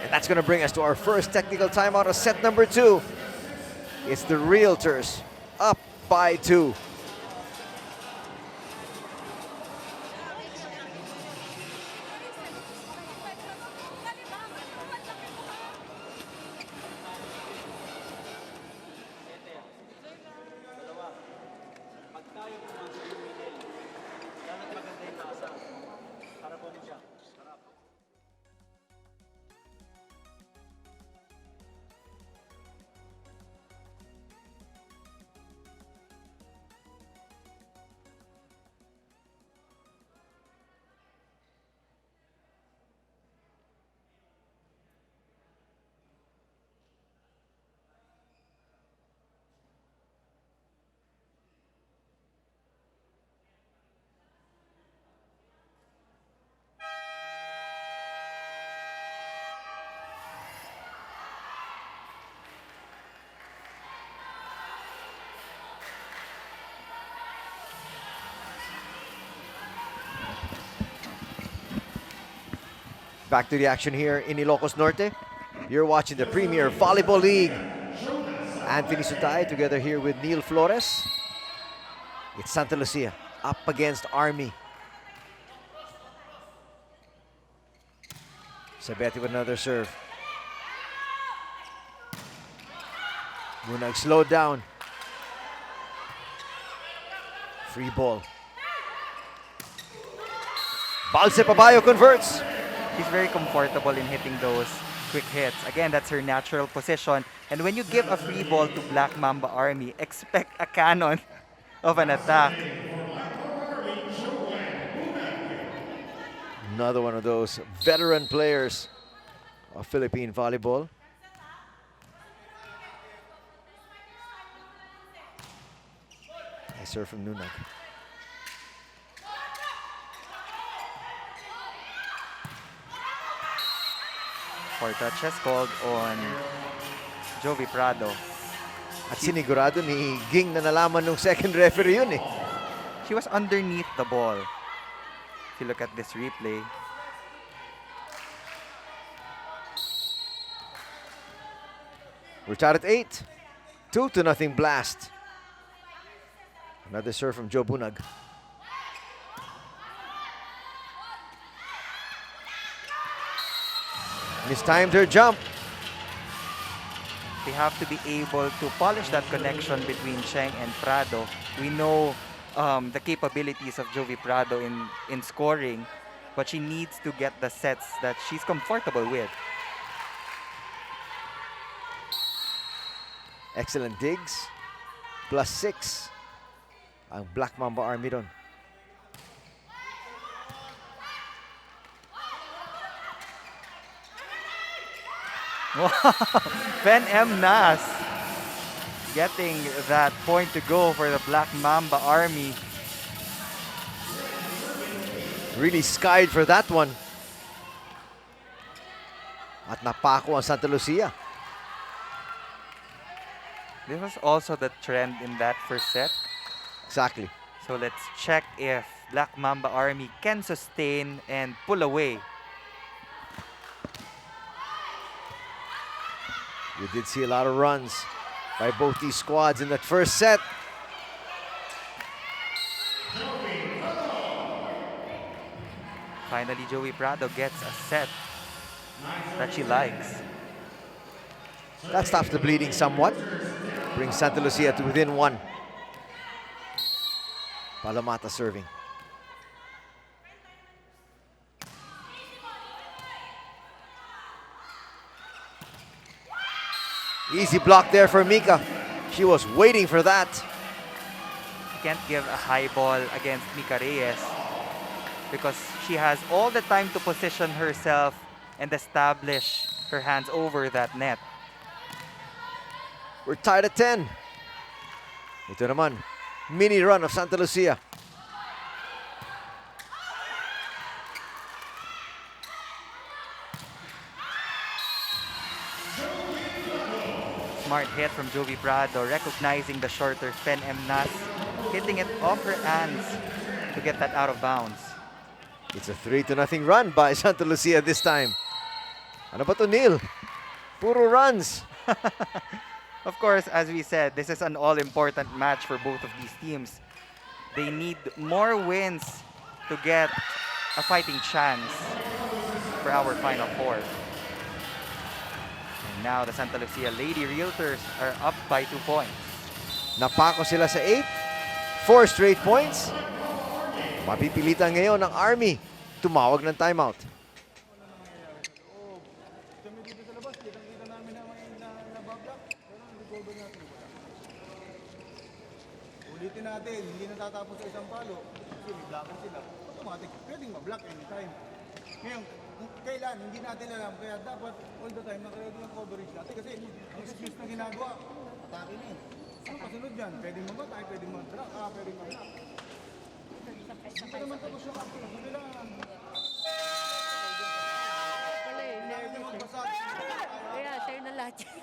And that's going to bring us to our first technical timeout of set number 2. It's the Realtors up by 2. Back to the action here in Ilocos Norte. You're watching the Premier Volleyball League. Anthony Sutay together here with Neil Flores. It's Santa Lucia up against Army. Sabete with another serve. Munag slowed down. Free ball. Balse Pabayo converts. She's very comfortable in hitting those quick hits. Again, that's her natural position. And when you give a free ball to Black Mamba Army, expect a cannon of an attack. Another one of those veteran players of Philippine volleyball. Nice serve from Nunag. 4 touches called on Jovi Prado. At sinigurado ni Ging na nalaman nung second referee yun eh. She was underneath the ball. If you look at this replay, We're tied at 8. 2-0 blast. Another serve from Joe Bunag. Mistimed her jump. they have to be able to polish that connection between Cheng and Prado. We know the capabilities of Jovi Prado in scoring, but she needs to get the sets that she's comfortable with. Excellent digs. +6 ang Black Mamba Army doon. Wow! Fen M. Nas getting that point to go for the Black Mamba Army. Really skied for that one. At napako ang Santa Lucia. This was also the trend in that first set. Exactly. So let's check if Black Mamba Army can sustain and pull away. We did see a lot of runs by both these squads in that first set. Finally, Joey Prado gets a set that she likes. That stops the bleeding somewhat. Brings Santa Lucia to within 1. Palomata serving. Easy block there for Mika. She was waiting for that. You can't give a high ball against Mika Reyes because she has all the time to position herself and establish her hands over that net. We're tied at 10. Ito naman, mini run of Santa Lucia. Smart hit from Jovi Prado, recognizing the shorter Fen M. Nas, hitting it off her hands to get that out of bounds. It's a 3-0 run by Santa Lucia this time. Ano ba to, Neil? Puro runs. Of course, as we said, this is an all-important match for both of these teams. They need more wins to get a fighting chance for our Final Four. And now the Santa Lucia Lady Realtors are up by 2 points. Napako sila sa 8. 4 straight points. Mapipilitan ngayon ng Army tumawag ng timeout. Kami dito sa labas, kitang-kita namin na may nabablock. Pero ang recover natin wala. Ulitin natin, hindi natatapos sa isang palo. Kasi may blocker sila. Automatic, pwedeng ma-block anytime. Ngayon, kailan, hindi natin alam. Kaya dapat all the time nakaready yung coverage natin. Kasi ang excuse na ginagawa, atake na eh. Ano kasunod dyan? Pwedeng mamatay, pwedeng mag-block, pwedeng mag-block. Hindi pa naman tapos yung action. Kailangan. Hindi magbasag. Kaya, sa'yo na lahat yan.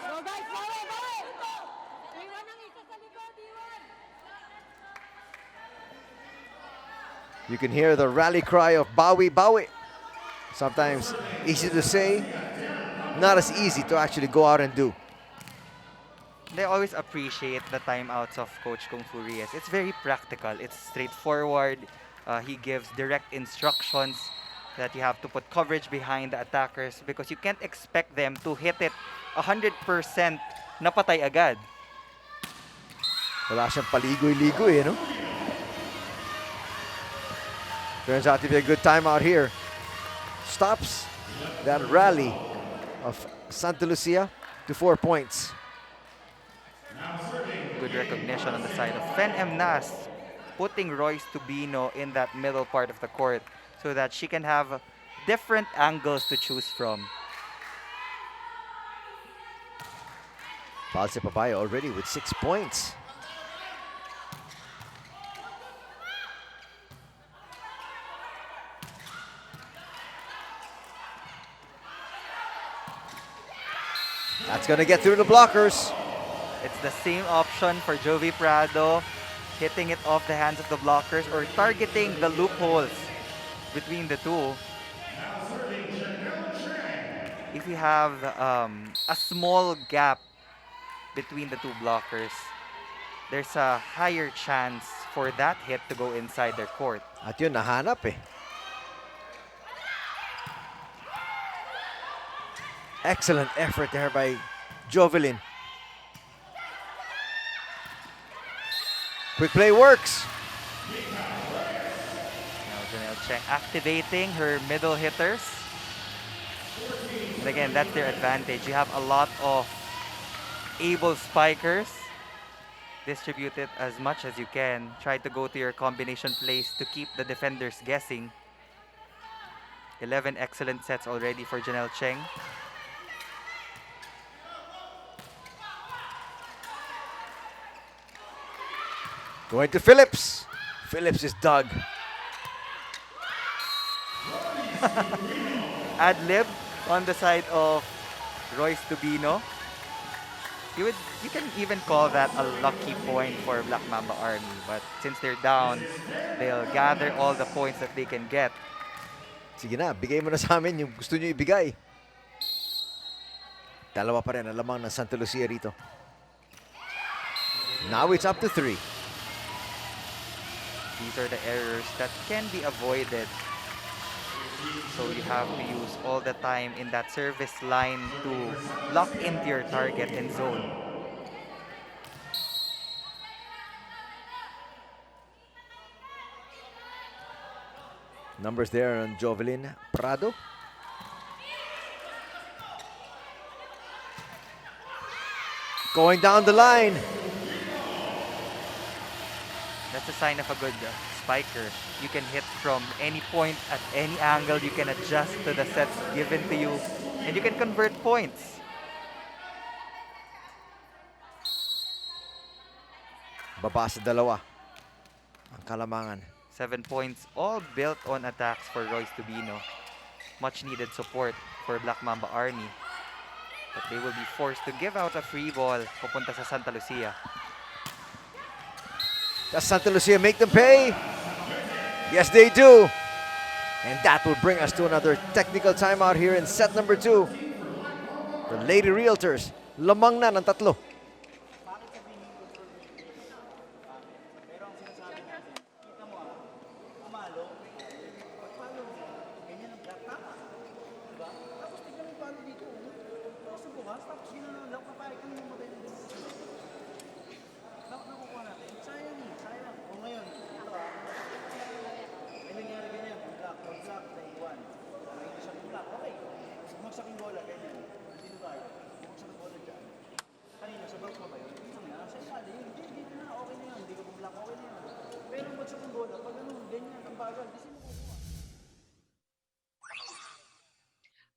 Go guys, bawi, bawi! Iwan ang isa sa likod, Iwan! You can hear the rally cry of Bawi, Bawi. Sometimes easy to say, not as easy to actually go out and do. They always appreciate the timeouts of Coach Kung Fu Reyes. It's very practical. It's straightforward. He gives direct instructions that you have to put coverage behind the attackers because you can't expect them to hit it 100% na patay agad. Wala siyang paligoy-ligoy, no? Turns out to be a good timeout here. Stops that rally of Santa Lucia to 4 points. Good recognition on the side of Fen M. Nas, putting Royce Tubino in that middle part of the court so that she can have different angles to choose from. Palse Papaya already with 6 points. That's gonna get through the blockers. It's the same option for Jovi Prado, hitting it off the hands of the blockers or targeting the loopholes between the two. If you have a small gap between the two blockers, there's a higher chance for that hit to go inside their court. At yun, nahanap eh. Excellent effort there by Jovelyn. Quick play works. Now Janelle Cheng activating her middle hitters. And again, that's their advantage. You have a lot of able spikers. Distribute it as much as you can. Try to go to your combination plays to keep the defenders guessing. 11 excellent sets already for Janelle Cheng. Going to Phillips. Phillips is dug. Ad-lib on the side of Royce Tubino. You can even call that a lucky point for Black Mamba Army, but since they're down, they'll gather all the points that they can get. Sige na, bigay mo na sa amin yung gusto nyo ibigay. Dalawa pa rin ang lamang ng Santa Lucia rito. Now it's up to 3. These are the errors that can be avoided. So you have to use all the time in that service line to lock into your target and zone. Numbers there on Jovelyn Prado. Going down the line. That's a sign of a good spiker. You can hit from any point at any angle. You can adjust to the sets given to you, and you can convert points. Baba sa dalawa ang kalamangan. 7 points, all built on attacks for Royce Tubino. Much needed support for Black Mamba Army. But they will be forced to give out a free ball pupunta sa Santa Lucia. Does Santa Lucia make them pay? Yes, they do. And that will bring us to another technical timeout here in set number 2. The Lady Realtors, lamang na ng 3.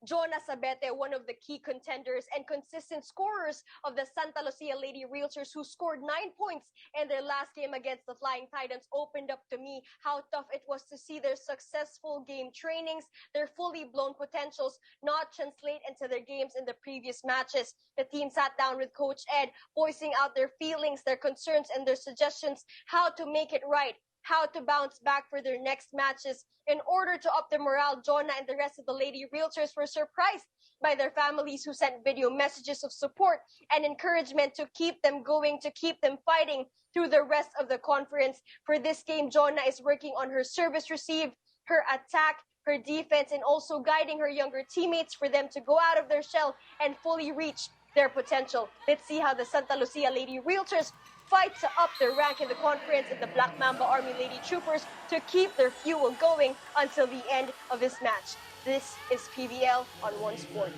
Jonah Sabete, one of the key contenders and consistent scorers of the Santa Lucia Lady Realtors, who scored 9 points in their last game against the Flying Titans, opened up to me how tough it was to see their successful game trainings, their fully blown potentials not translate into their games in the previous matches. The team sat down with Coach Ed, voicing out their feelings, their concerns, and their suggestions how to make it right, how to bounce back for their next matches. In order to up their morale, Jonah and the rest of the Lady Realtors were surprised by their families, who sent video messages of support and encouragement to keep them going, to keep them fighting through the rest of the conference. For this game, Jonah is working on her service receive, her attack, her defense, and also guiding her younger teammates for them to go out of their shell and fully reach their potential. Let's see how the Santa Lucia Lady Realtors fight to up their rank in the conference, and the Black Mamba Army Lady Troopers to keep their fuel going until the end of this match. This is PVL on One Sports.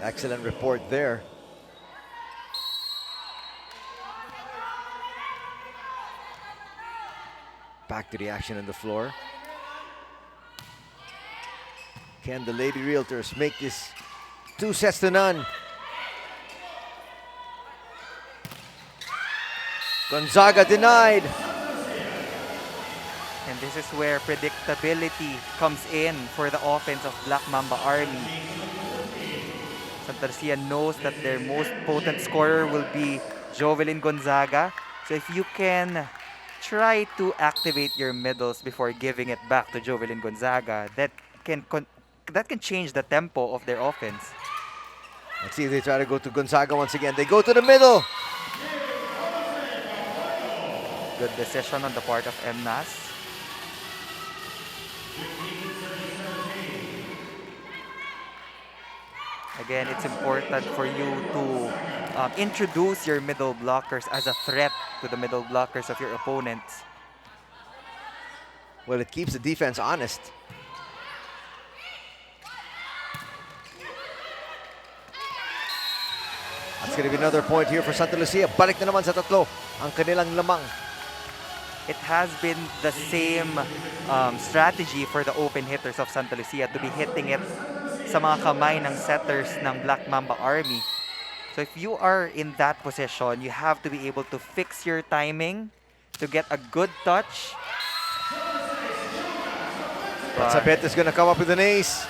Excellent report there. Back to the action on the floor. Can the Lady Realtors make this 2-0? Gonzaga denied. And this is where predictability comes in for the offense of Black Mamba Army. Santa Lucia knows that their most potent scorer will be Jovelyn Gonzaga. So if you can try to activate your middles before giving it back to Jovelyn Gonzaga, that can change the tempo of their offense. Let's see if they try to go to Gonzaga once again. They go to the middle. Good decision on the part of MNAS. Again, it's important for you to introduce your middle blockers as a threat to the middle blockers of your opponents. Well, it keeps the defense honest. That's going to be another point here for Santa Lucia. Balik na naman sa tatlo ang kanilang lamang. It has been the same strategy for the open hitters of Santa Lucia to be hitting it sa mga kamay ng setters ng Black Mamba Army. So if you are in that position, you have to be able to fix your timing to get a good touch. Sabet is going to come up with an ace.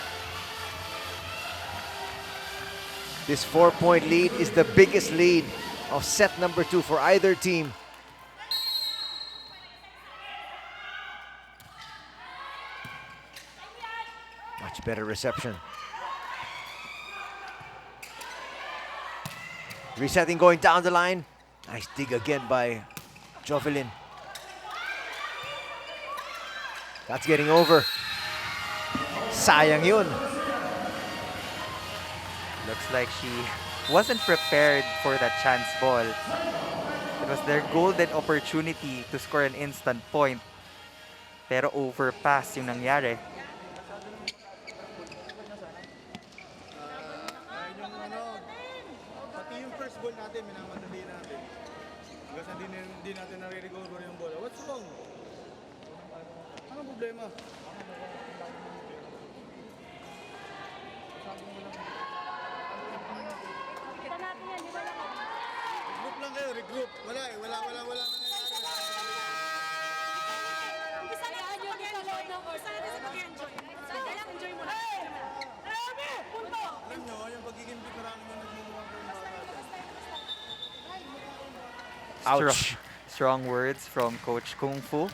This 4-point lead is the biggest lead of set number 2 for either team. Much better reception. Resetting going down the line. Nice dig again by Jovelyn. That's getting over. Sayang yun. Looks like she wasn't prepared for that chance ball. It was their golden opportunity to score an instant point. Pero overpass yung nangyari. Pati yung first goal natin, minamadali natin. Hanggang hindi natin nare-recover yung bola. What's wrong? Anong problema? Regroup lang kayo, regroup. Wala nangyayari. Isayaan nyo sa loob ng course. Sana natin sa pag-enjoy. Enjoy mo lang. Punto! Alam nyo, yung pagiging veteran nyo nagmumukhang ko yung bata. Ouch. Strong words from Coach Kung Fu.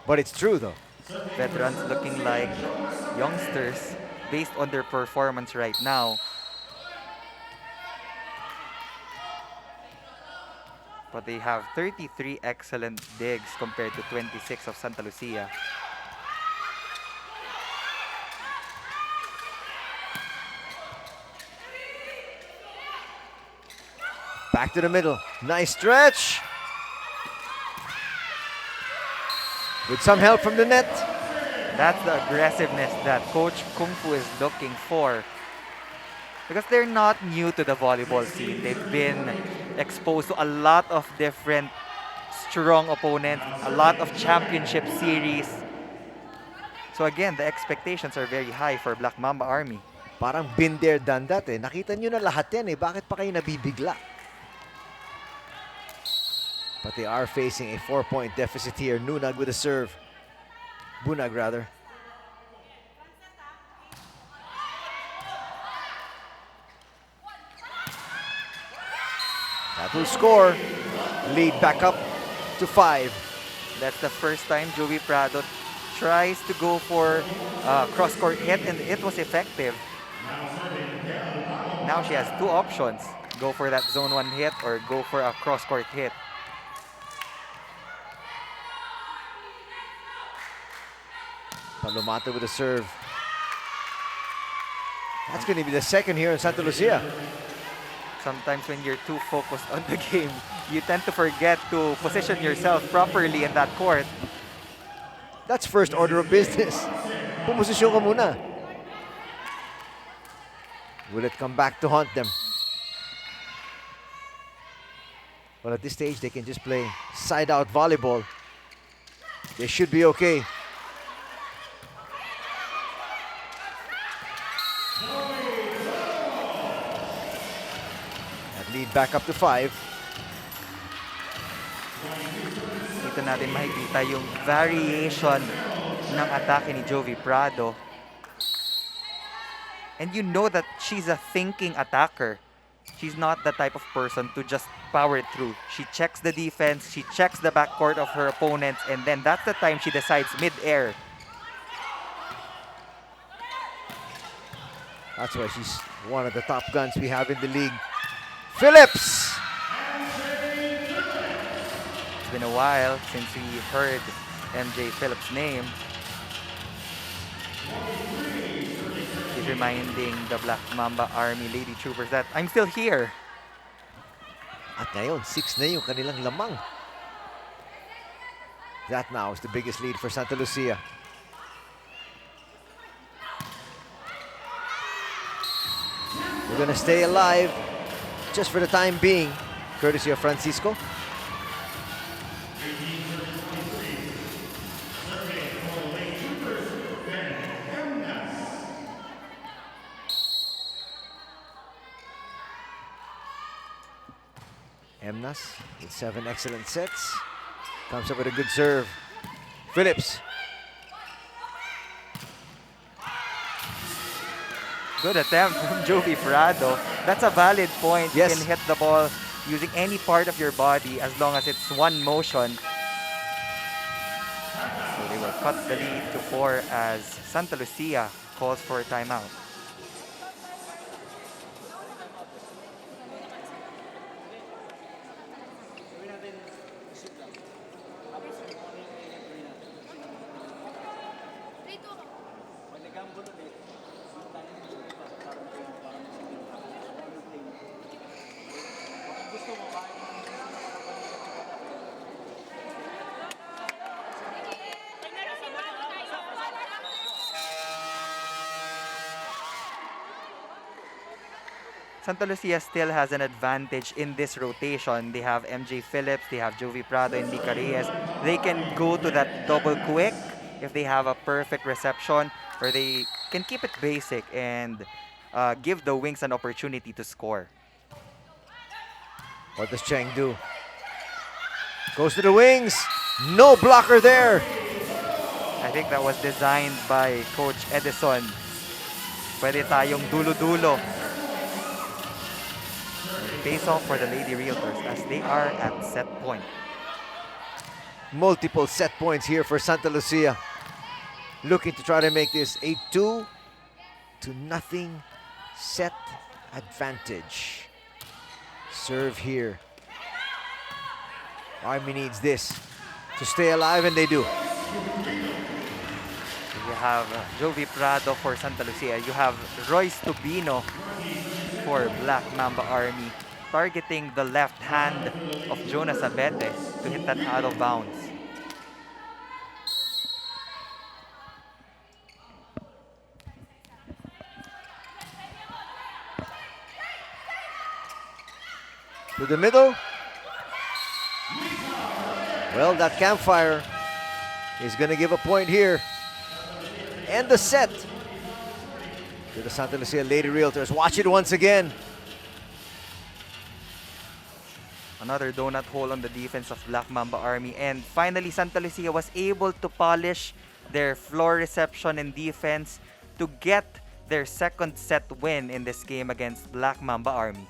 But it's true though. Veterans looking like youngsters based on their performance right now. But they have 33 excellent digs compared to 26 of Santa Lucia. Back to the middle. Nice stretch. With some help from the net. That's the aggressiveness that Coach Kung Fu is looking for. Because they're not new to the volleyball scene. They've been exposed to a lot of different strong opponents, a lot of championship series. So again, the expectations are very high for Black Mamba Army. Parang been there, done that eh. Nakita nyo na lahat yan eh. Bakit pa kayo nabibigla? But they are facing a 4-point deficit here. Nunag with a serve. Bunag rather. That will score. Lead back up to 5. That's the first time Joey Prado tries to go for cross-court hit, and it was effective. Now she has two options. Go for that zone 1 hit or go for a cross-court hit. Palomata with a serve. That's going to be the second here in Santa Lucia. Sometimes when you're too focused on the game, you tend to forget to position yourself properly in that court. That's first order of business. Pumosisyon ka muna. Will it come back to haunt them? Well, at this stage, they can just play side-out volleyball. They should be okay. That lead back up to 5. It dito natin makikita yung variation ng atake ni Jovi Prado. And you know that she's a thinking attacker. She's not the type of person to just power it through. She checks the defense, she checks the backcourt of her opponents, and then that's the time she decides mid-air. That's why she's one of the top guns we have in the league. Phillips! It's been a while since we heard MJ Phillips' name. He's reminding the Black Mamba Army Lady Troopers that I'm still here. At ngayon, 6 na yung kanilang lamang. That now is the biggest lead for Santa Lucia. We're gonna stay alive just for the time being, courtesy of Francisco. Emnas with 7 excellent sets. Comes up with a good serve. Phillips. Good attempt from Jovi Prado. That's a valid point. Yes. You can hit the ball using any part of your body as long as it's one motion. So they will cut the lead to 4 as Santa Lucia calls for a timeout. Santa Lucia still has an advantage in this rotation. They have MJ Phillips, they have Jovi Prado and Mika Reyes. They can go to that double quick if they have a perfect reception, or they can keep it basic and give the wings an opportunity to score. What does Cheng do? Goes to the wings. No blocker there. I think that was designed by Coach Edison. Pwede tayong dulo-dulo. Face off for the Lady Realtors as they are at set point. Multiple set points here for Santa Lucia. Looking to try to make this a 2-0 set advantage. Serve here. Army needs this to stay alive, and they do. You have Jovi Prado for Santa Lucia. You have Royce Tubino for Black Mamba Army, targeting the left hand of Jonas Abete to hit that out of bounds. To the middle. Well, that campfire is going to give a point here. And the set to the Santa Lucia Lady Realtors. Watch it once again. Another donut hole on the defense of Black Mamba Army. And finally, Santa Lucia was able to polish their floor reception and defense to get their second set win in this game against Black Mamba Army.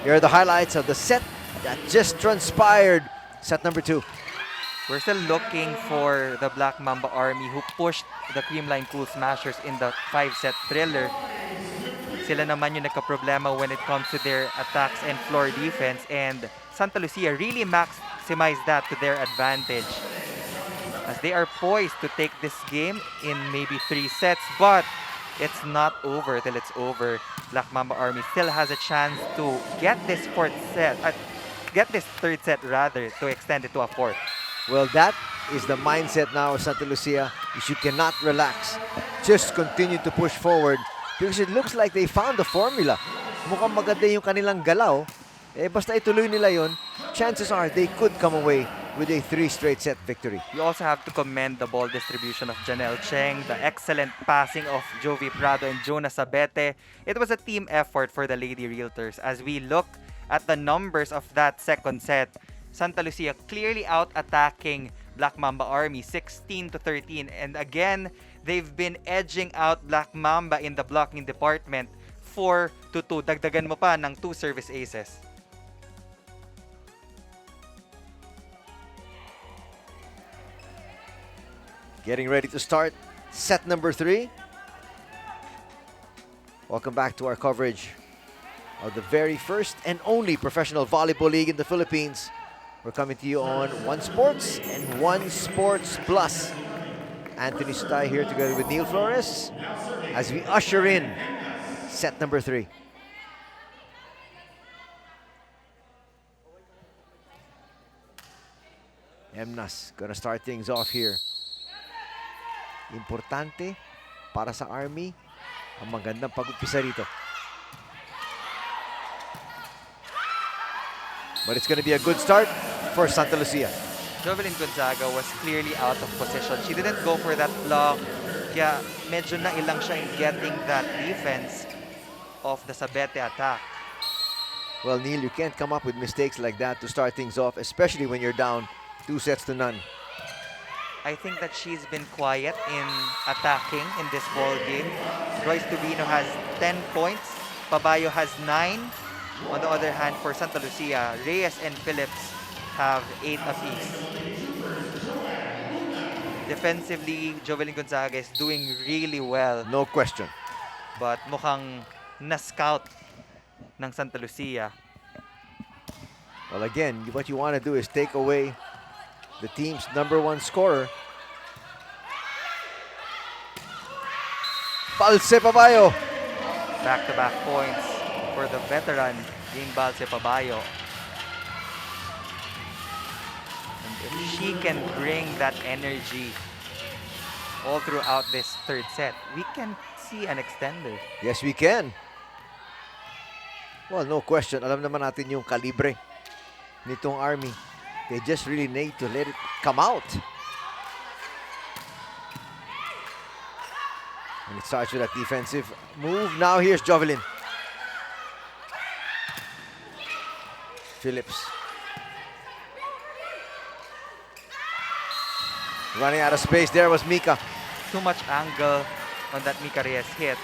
Here are the highlights of the set that just transpired. Set number 2. We're still looking for the Black Mamba Army who pushed the Creamline Cool Smashers in the 5-set thriller. Sila naman yung nagka-problema when it comes to their attacks and floor defense, and Santa Lucia really maximized that to their advantage as they are poised to take this game in maybe 3 sets, but it's not over till it's over. Black Mamba Army still has a chance to get this third set rather, to extend it to a fourth. Well, that is the mindset now of Santa Lucia, is you cannot relax. Just continue to push forward because it looks like they found the formula. Mukhang maganda yung kanilang galaw. Basta ituloy nila yon, chances are they could come away with a 3 straight set victory. You also have to commend the ball distribution of Janelle Cheng, the excellent passing of Jovi Prado and Jonas Sabete. It was a team effort for the Lady Realtors. As we look at the numbers of that second set, Santa Lucia clearly out-attacking Black Mamba Army 16-13. And again, they've been edging out Black Mamba in the blocking department 4-2. Dagdagan mo pa ng 2 service aces. Getting ready to start set number 3. Welcome back to our coverage of the very first and only professional volleyball league in the Philippines. We're coming to you on One Sports and One Sports Plus. Anthony Sutay here together with Neil Flores as we usher in set number 3. Emnas gonna start things off here. Importante para sa Army ang magandang pag-umpisa rito. But it's gonna be a good start for Santa Lucia. Jovelyn Gonzaga was clearly out of position. She didn't go for that block. Kaya medyo nailang siya in getting that defense of the Sabete attack. Well, Neil, you can't come up with mistakes like that to start things off, especially when you're down 2-0. I think that she's been quiet in attacking in this ball game. Royce Tubino has 10 points. Pabayo has 9. On the other hand, for Santa Lucia, Reyes and Phillips have 8 apiece. Defensively, Jovelyn Gonzaga is doing really well. No question. But mukhang na-scout ng Santa Lucia. Well, again, what you want to do is take away the team's #1 scorer. Balse Pabayo. Back-to-back points for the veteran, Jane Balse Pabayo. And if she can bring that energy all throughout this third set, we can see an extender. Yes, we can. Well, no question. Alam naman natin yung kalibre nitong Army. They just really need to let it come out. And it starts with a defensive move. Now here's Jovelyn. Phillips. Running out of space. There was Mika. Too much angle on that Mika Reyes hit.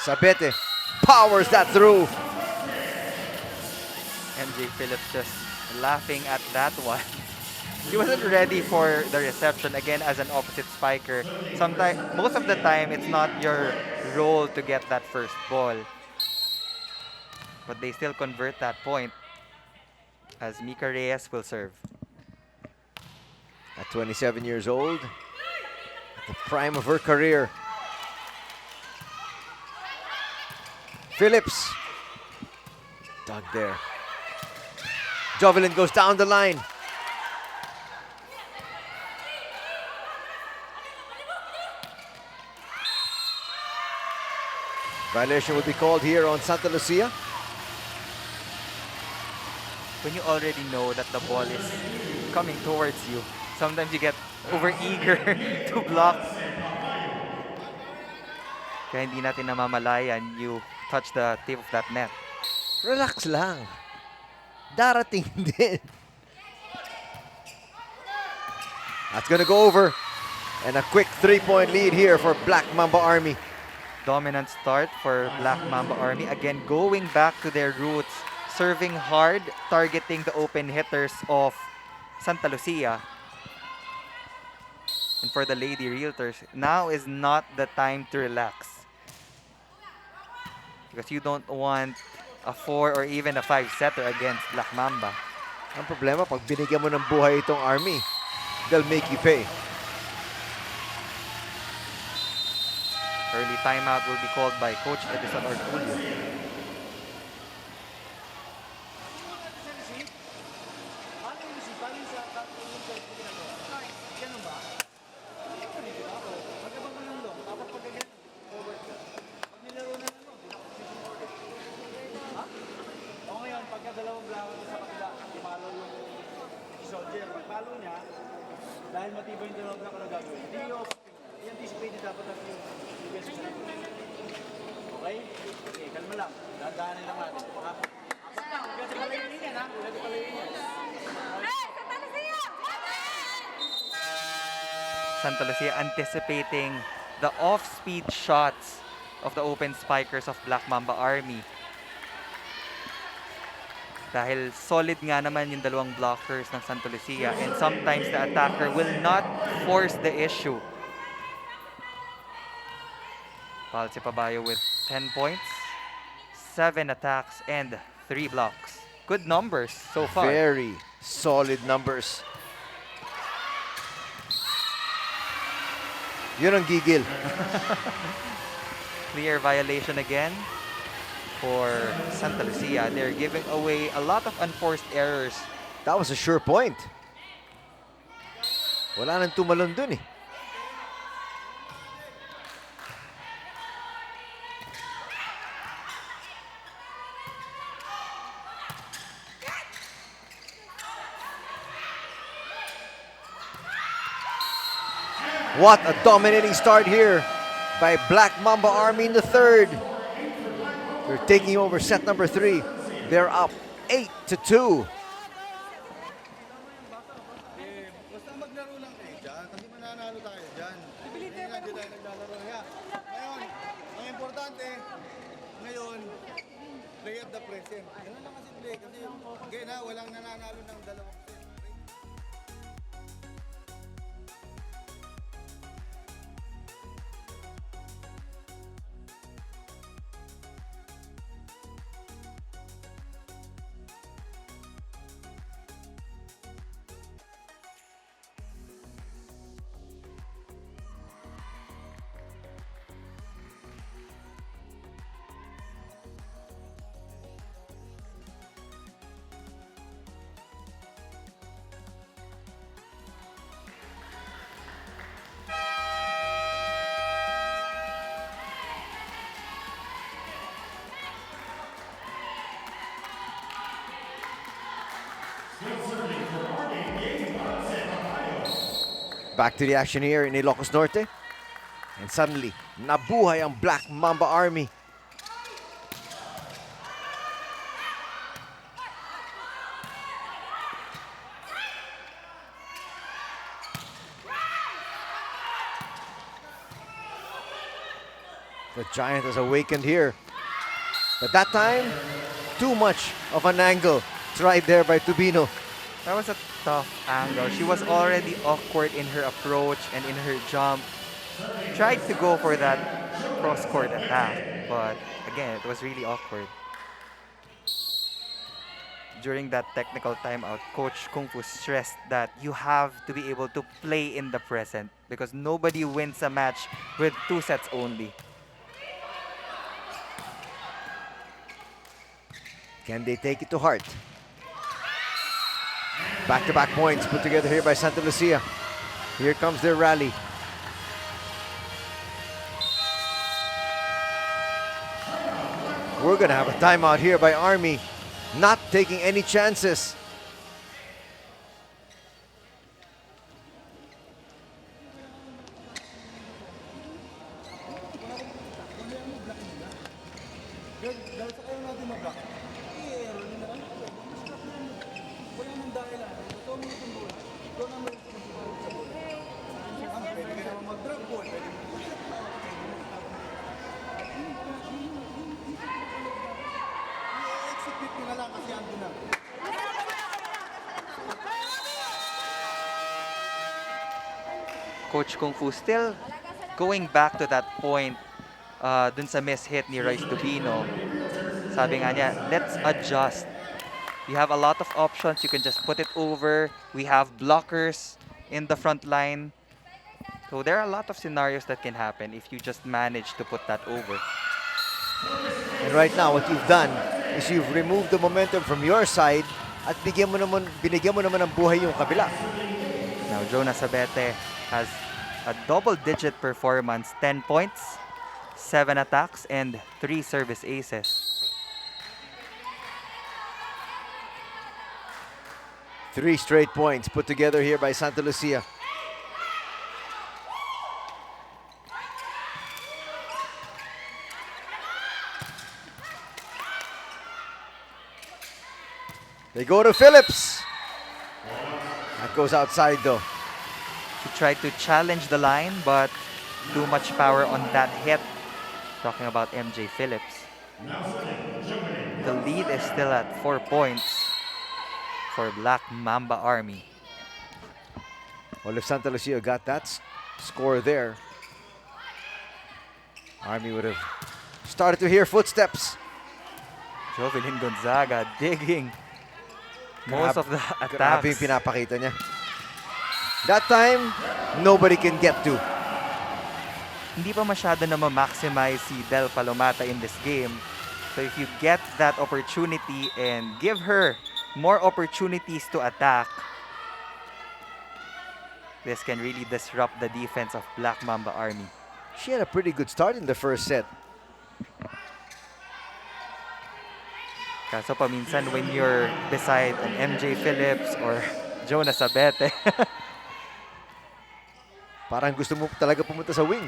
Sabete powers that through. MJ Phillips just laughing at that one. He wasn't ready for the reception again as an opposite spiker. Most of the time, it's not your role to get that first ball. But they still convert that point as Mika Reyes will serve. At 27 years old, at the prime of her career. Phillips. Dug there. Jovelyn goes down the line. Violation will be called here on Santa Lucia. When you already know that the ball is coming towards you, sometimes you get over eager to block Kaya hindi natin namamalayan you touch the tip of that net. Relax lang. Darating din. That's gonna go over. And a quick 3-point lead here for Black Mamba Army. Dominant start for Black Mamba Army. Again, going back to their roots, serving hard, targeting the open hitters of Santa Lucia. And for the Lady Realtors, now is not the time to relax. Because you don't want a 4 or even a 5 setter against Black Mamba. Ang problema, pag binigyan mo ng buhay itong Army, they'll make you pay. Early timeout will be called by Coach Edison Ortulio. Dahil matibay yung dalawang block na gagawin. Hindi yung i-anticipate dapat natin yung bigay sa sarili. Okay? Okay, kalma lang. Dahan-dahanin lang natin. Ha? Apat lang. Huwag natin palayin yan, ha? Huwag natin palayin yan. Santa Lucia anticipating the off-speed shots of the open spikers of Black Mamba Army. Dahil solid nga naman yung dalawang blockers ng Santa Lucia, and sometimes the attacker will not force the issue. Palce Pabayo with 10 points, 7 attacks, and 3 blocks. Good numbers so far. Very solid numbers. Yun ang gigil. Clear violation again for Santa Lucia. They're giving away a lot of unforced errors. That was a sure point. Wala nang tumalon dun eh. What a dominating start here by Black Mamba Army in the third. They're taking over set number 3. They're up 8-2. Basta maglaro lang kayo dyan. Hindi mananalo tayo dyan. Hindi nga dyan tayo naglalaro. Ngayon, ang importante, ngayon, play at the present. Ganun lang kasi play. Kasi, again ha, walang nananalo ng dalawang set. Back to the action here in Ilocos Norte. And suddenly, nabuhay ang Black Mamba Army. The Giant has awakened here. But that time, too much of an angle tried there by Tubino. That was a tough angle. She was already awkward in her approach and in her jump. Tried to go for that cross-court attack, but again, it was really awkward. During that technical timeout, Coach Kung Fu stressed that you have to be able to play in the present because nobody wins a match with 2 sets only. Can they take it to heart? Back-to-back points put together here by Santa Lucia. Here comes their rally. We're gonna have a timeout here by Army, not taking any chances. Pwede ka naman mag-drop ball. Pwede mo i-execute nyo na lang kasi ando na. Coach Kung Fu still going back to that point dun sa miss hit ni Royce Dubino. Sabi nga niya, let's adjust. You have a lot of options. You can just put it over. We have blockers in the front line. So there are a lot of scenarios that can happen if you just manage to put that over. And right now, what you've done is you've removed the momentum from your side at binigyan mo naman ng buhay yung kabila. Now, Jonas Abete has a double-digit performance, 10 points, 7 attacks, and 3 service aces. 3 straight points put together here by Santa Lucia. They go to Phillips. That goes outside though. He tried to challenge the line, but too much power on that hit. Talking about MJ Phillips. The lead is still at 4 points for Black Mamba Army. Well, if Santa Lucia got that score there, Army would have started to hear footsteps. Jovelyn Gonzaga digging most of the Grabe yung attacks. pinapakita niya. That time, nobody can get to. Hindi pa masyado na ma-maximize si Del Palomata in this game. So if you get that opportunity and give her more opportunities to attack, this can really disrupt the defense of Black Mamba Army. She had a pretty good start in the first set. Kaso paminsan when you're beside an MJ Phillips or Jonas Abete, Parang gusto mo talaga pumunta sa wing.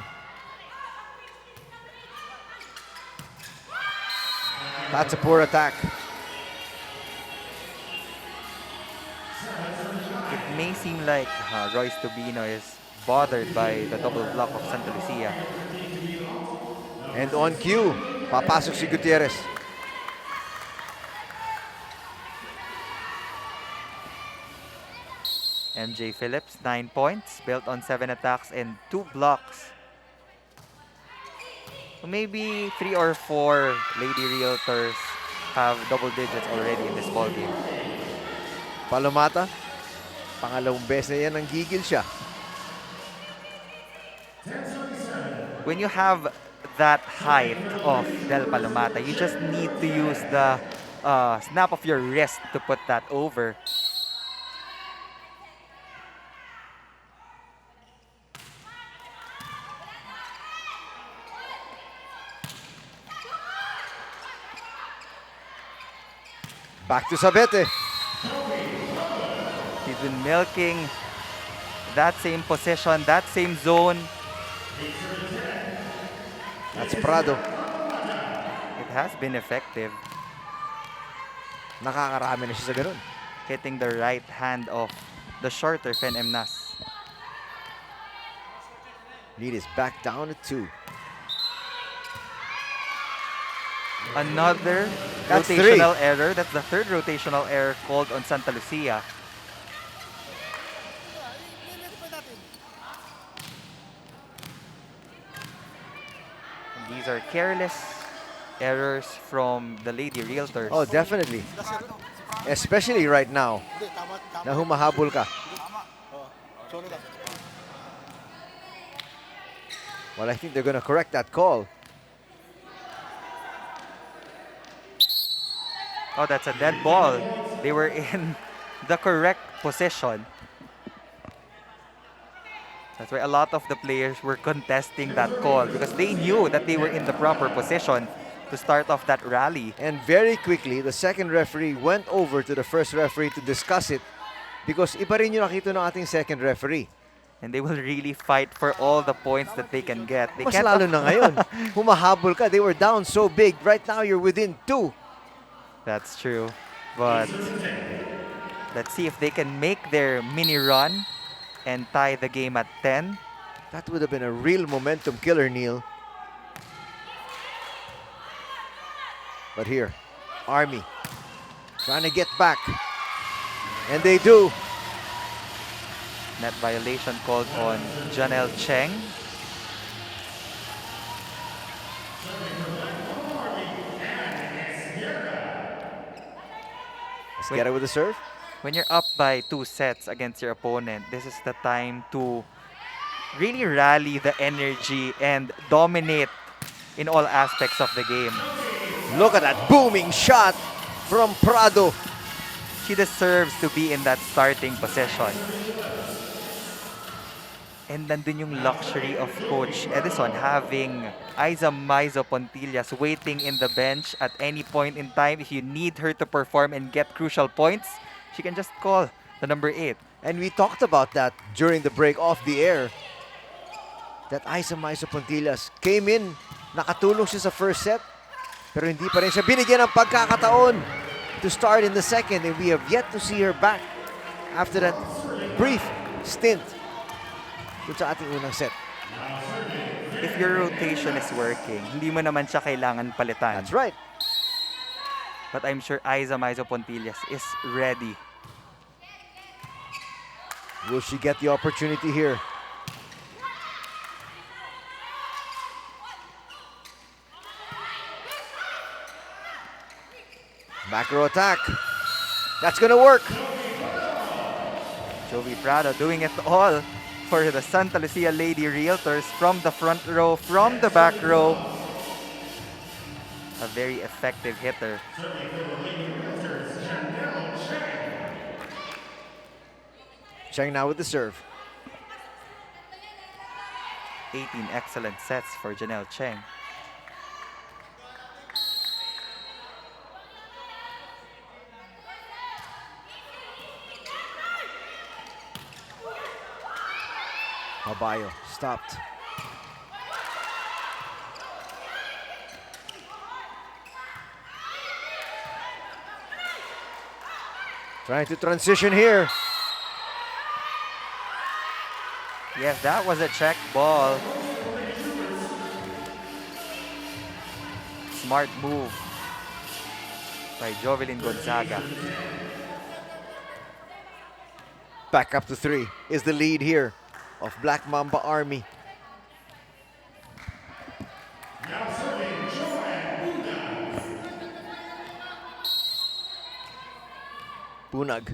That's a poor attack. it may seem like Royce Tubino is bothered by the double block of Santa Lucia. And on cue, papasok si Gutierrez. MJ Phillips, 9 points, built on 7 attacks and 2 blocks. So maybe 3 or 4 Lady Realtors have double digits already in this ball game. Palomata, pangalawang beses na yan ang gigil siya. When you have that height of Del Palomata, you just need to use the snap of your wrist to put that over. Back to Sabete. He's been milking that same position, that same zone. That's Prado. It has been effective, Nakakarami na siya sa ganun. hitting the right hand of the shorter Fen Emnas. Lead is back down to 2. Another That's rotational error. That's the third rotational error called on Santa Lucia. And these are careless errors from the Lady Realtors. Oh, definitely. Especially right now, na humahabol ka. Well, I think they're gonna correct that call. Oh, that's a dead ball. They were in the correct position. That's why a lot of the players were contesting that call because they knew that they were in the proper position to start off that rally. And very quickly, the second referee went over to the first referee to discuss it because iba rin yung nakita ng ating second referee. And they will really fight for all the points that they can get. They Mas can't lalo na ngayon. Humahabol ka. They were down so big. Right now, you're within 2. That's true. But Let's see if they can make their mini run and tie the game at 10. That would have been a real momentum killer, Neil. But here, Army trying to get back. And they do. Net violation called on Janelle Cheng. Let's get it with the serve. When you're up by 2 sets against your opponent, this is the time to really rally the energy and dominate in all aspects of the game. Look at that booming shot from Prado. She deserves to be in that starting position. And nandun yung luxury of Coach Edison having Aiza Maizo Pontillas waiting in the bench at any point in time. If you need her to perform and get crucial points, she can just call the number 8. And we talked about that during the break off the air. That Aiza Maizo Pontillas came in, nakatulong siya sa first set, pero hindi pa rin siya binigyan ng pagkakataon to start in the second, and we have yet to see her back after that brief stint dun sa ating unang set. If your rotation is working, hindi mo naman siya kailangan palitan. That's right. But I'm sure Aiza Maizo Pontillas is ready. Will she get the opportunity here? Back row attack. That's gonna work. Jovi Prado doing it all for the Santa Lucia Lady Realtors from the front row, from the back row. A very effective hitter. Cheng now with the serve. 18 excellent sets for Janelle Cheng. Mabayo stopped. Trying to transition here. Yes, that was a check ball. Smart move by Jovelyn Gonzaga. Back up to 3 is the lead here of Black Mamba Army. Bunag.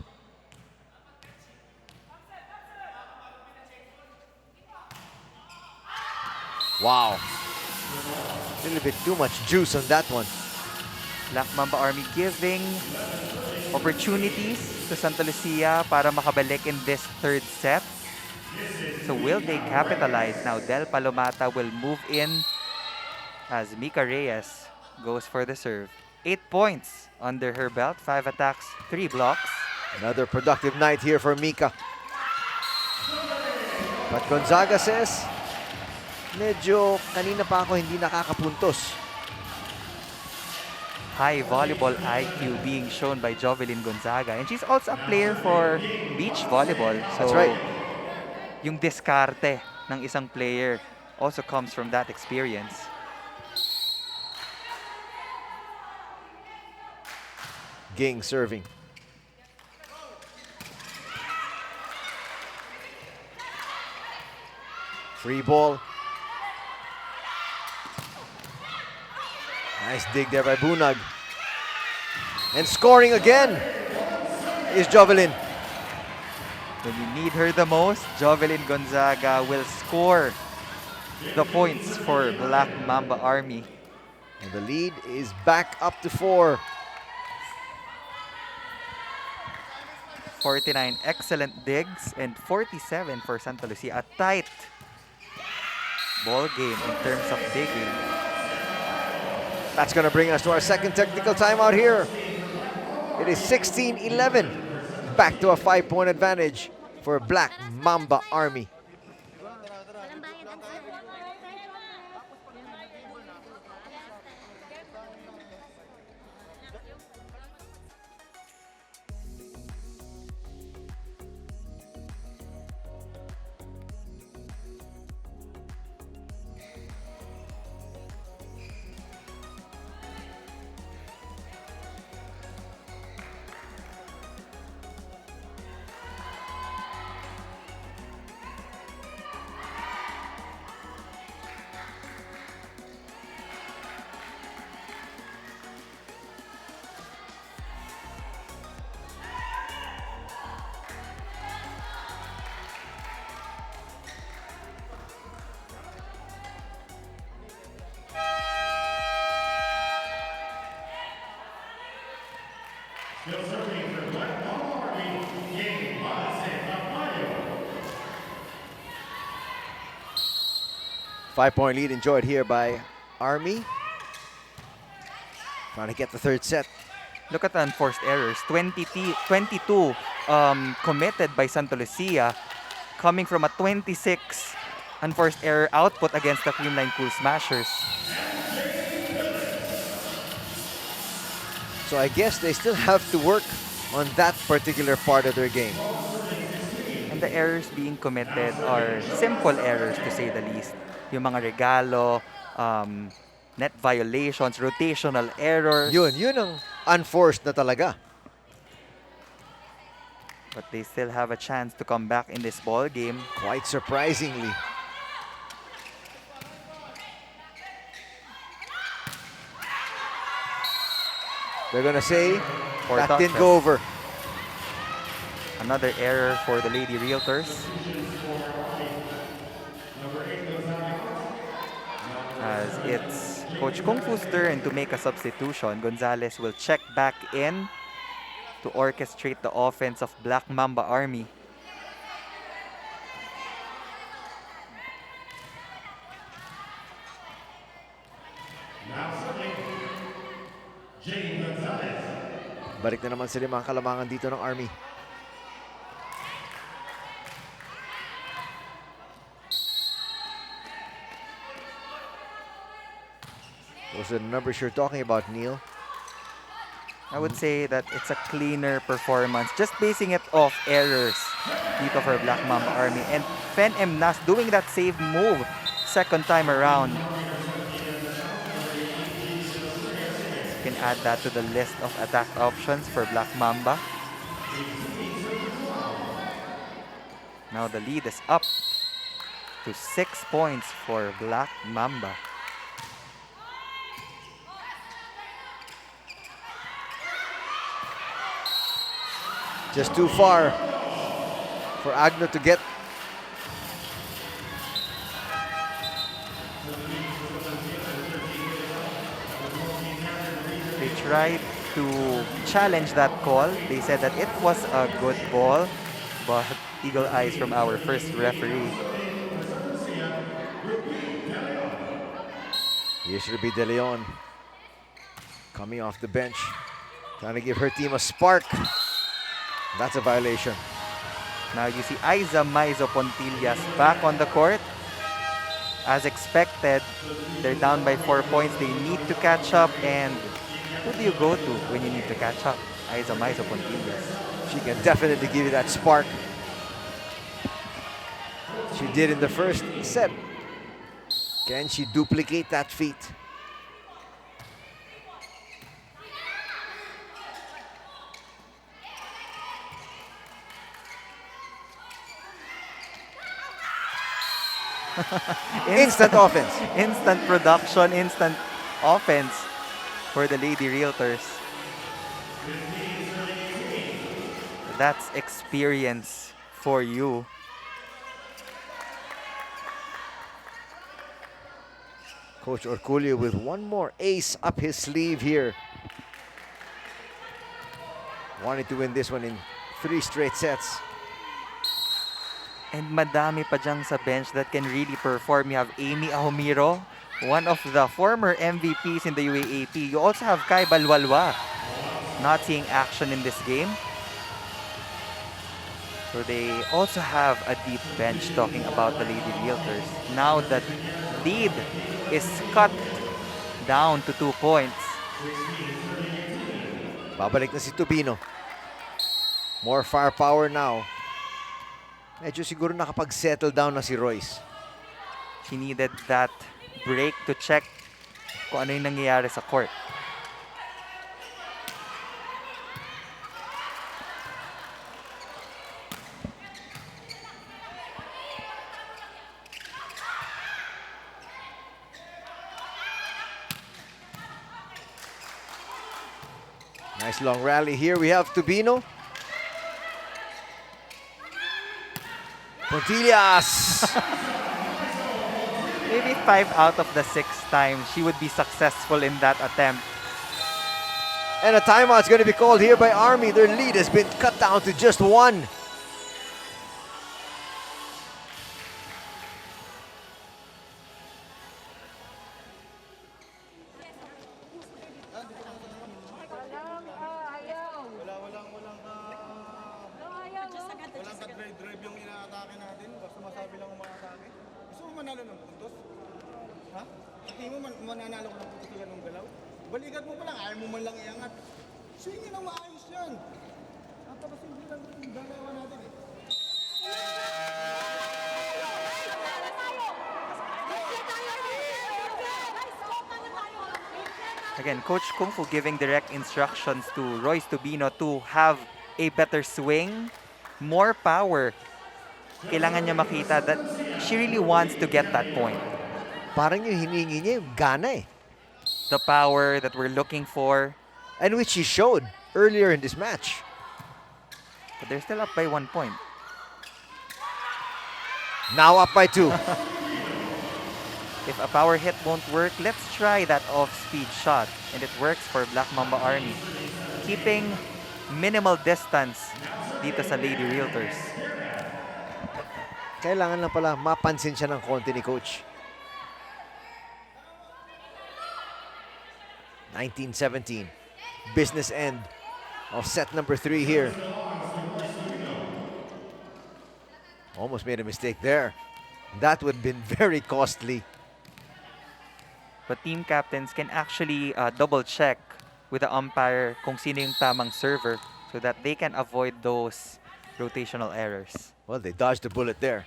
Wow. A little bit too much juice on that one. Black Mamba Army giving opportunities to Santa Lucia para makabalik in this third set. So will they capitalize? Now Del Palomata will move in as Mika Reyes goes for the serve. 8 points under her belt, 5 attacks, 3 blocks. Another productive night here for Mika. But Gonzaga says, medyo kanina pa ako hindi nakakapuntos. High volleyball IQ being shown by Jovelyn Gonzaga. And she's also a player for beach volleyball. So That's right. Yung diskarte ng isang player also comes from that experience. Ging serving. Free ball. Nice dig there by Bunag. And scoring again is Jovelyn. When you need her the most, Jovelyn Gonzaga will score the points for Black Mamba Army. And the lead is back up to 4. 49 excellent digs and 47 for Santa Lucia. A tight ball game in terms of digging. That's going to bring us to our second technical timeout here. It is 16-11. Back to a 5-point advantage for Black Mamba Army. Still serving for Black Mamba Army, game Mayo. 5-point lead enjoyed here by Army. Trying to get the third set. Look at the unforced errors. 22 committed by Santa Lucia, coming from a 26 unforced error output against the Creamline Cool Smashers. So I guess they still have to work on that particular part of their game. And the errors being committed are simple errors, to say the least. Yung mga regalo, net violations, rotational errors. Yun ang unforced na talaga. But they still have a chance to come back in this ball game. Quite surprisingly. They're gonna say Four that didn't touches. go over. Another error for the Lady Realtors. As it's Coach Kung Fu's turn to make a substitution, Gonzalez will check back in to orchestrate the offense of Black Mamba Army. Balik na naman sila mga kalamangan dito ng Army. Those are the numbers you're talking about, Neil. I would say that it's a cleaner performance, just basing it off errors dito for Black Mamba Army. And Fen M. Nas doing that save move second time around. You can add that to the list of attack options for Black Mamba. Now the lead is up to 6 points for Black Mamba. Just too far for Agno to get. They tried to challenge that call. They said that it was a good ball, but eagle eyes from our first referee. Here should be De Leon coming off the bench, trying to give her team a spark. That's a violation. Now you see Aiza Maizo Pontillas back on the court. As expected, they're down by 4 points. They need to catch up. And who do you go to when you need to catch up? Aiza Maizo Pontillas. She can definitely give you that spark. She did in the first set. Can she duplicate that feat? Instant offense. Instant production, instant offense for the Lady Realtors. That's experience for you. Coach Orculio with one more ace up his sleeve here. Wanted to win this one in 3 straight sets. And madami pa dyan sa bench that can really perform. You have Amy Ahumiro, one of the former MVPs in the UAAP. You also have Kai Balwalwa, not seeing action in this game. So they also have a deep bench talking about the Lady Realtors. Now that lead is cut down to 2 points. Babalik na si Tubino. More firepower now. Medyo siguro nakapag-settle down na si Royce. She needed that break to check kung ano yung nangyayari sa court. Nice long rally here. We have Tubino. Pontillas! Maybe 5 out of the 6 times she would be successful in that attempt. And a timeout's going to be called here by Army. Their lead has been cut down to just one. Walang ka-drive yung inaatake natin. Basta masabi lang ang mga atake. Gusto mo manalo ng puntos? Ha? Hindi mo mananalo ko ng puntos na ganung galaw? Balikat mo pa lang, ayaw mo man lang iangat. Swing na maayos yan. Napakasimple lang yung dalawa natin eh. Again, Coach Kung Fu giving direct instructions to Royce Tubino to have a better swing, more power. Kailangan niya makita that she really wants to get that point. Parang yung hinihingi niya yung gana eh. The power that we're looking for. And which she showed earlier in this match. But they're still up by 1 point. Now up by 2. If a power hit won't work, let's try that off-speed shot. And it works for Black Mamba Army. Keeping minimal distance dito sa Lady Realtors. Kailangan lang pala mapansin siya ng konti ni Coach. 19-17. Business end of set number 3 here. Almost made a mistake there. That would have been very costly. But team captains can actually double check with the umpire kung sino yung tamang server so that they can avoid those rotational errors. Well, they dodged a bullet there.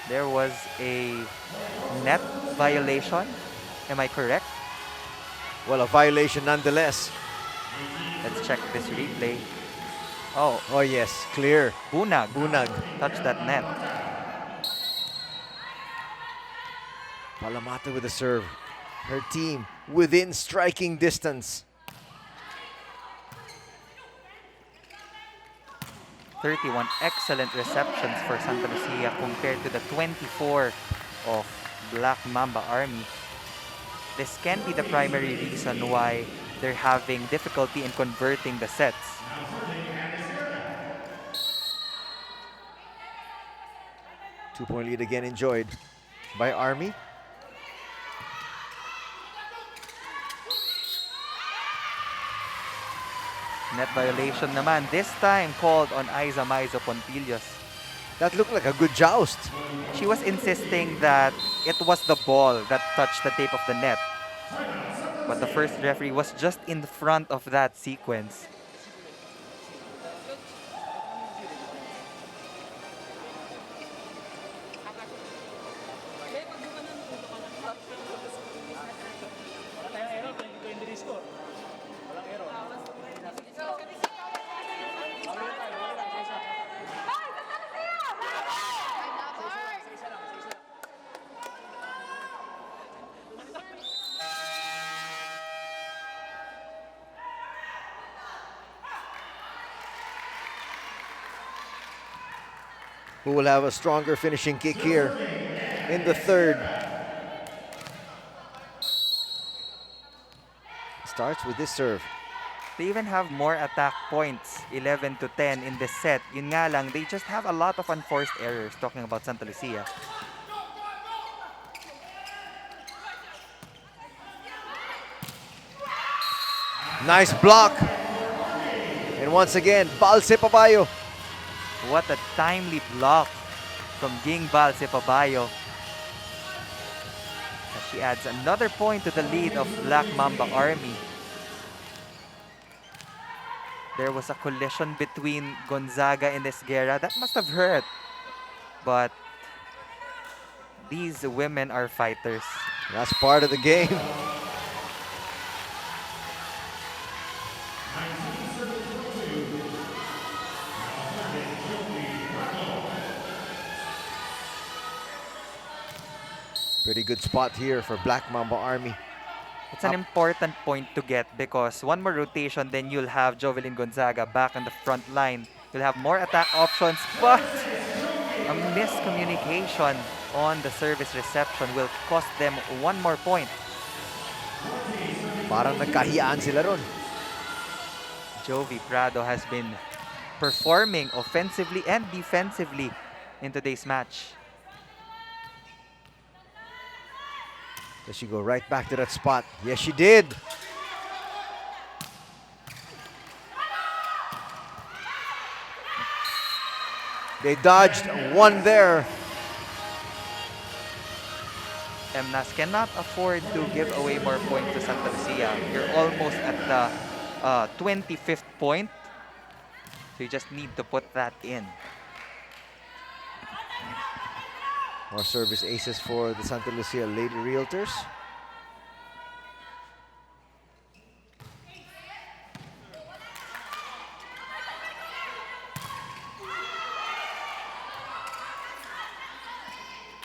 There was a net violation. Am I correct? Well, a violation nonetheless. Let's check this replay. Oh, Oh yes, clear. Bunag. Bunag. Touched that net. Palamata with a serve. Her team within striking distance. 31 excellent receptions for Santa Lucia compared to the 24 of Black Mamba Army. This can be the primary reason why they're having difficulty in converting the sets. Two-point lead again enjoyed by Army. Net violation naman, this time called on Aiza Maizo Pontillos. That looked like a good joust. She was insisting that it was the ball that touched the tape of the net. But the first referee was just in the front of that sequence. Who will have a stronger finishing kick here in the third? Starts with this serve. They even have more attack points, 11 to 10 in this set. Yun nga lang, they just have a lot of unforced errors, talking about Santa Lucia. Nice block. And once again, Balse Pabayo. What a timely block from Ging Balse Pabayo. As she adds another point to the lead of Black Mamba Army. There was a collision between Gonzaga and Esguerra. That must have hurt. But these women are fighters. That's part of the game. Pretty good spot here for Black Mamba Army. It's an important point to get because one more rotation, then you'll have Jovelyn Gonzaga back on the front line. You'll have more attack options, but A miscommunication on the service reception will cost them 1 more point. Parang nagkahiyaan sila ron. Jovi Prado has been performing offensively and defensively in today's match. Does she go right back to that spot? Yes, she did. They dodged one there. MNAS cannot afford to give away more points to Santa Lucia. You're almost at the 25th point. So you just need to put that in. More service aces for the Santa Lucia Lady Realtors.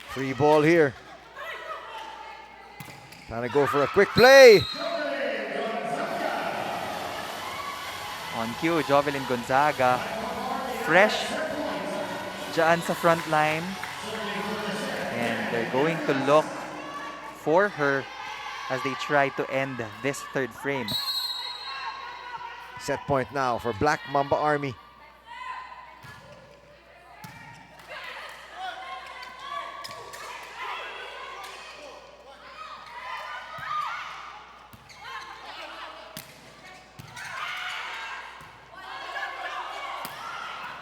Free ball here. Trying to go for a quick play. On cue, Jovelyn Gonzaga. Fresh dyan sa front line. And they're going to look for her as they try to end this third frame. Set point now for Black Mamba Army.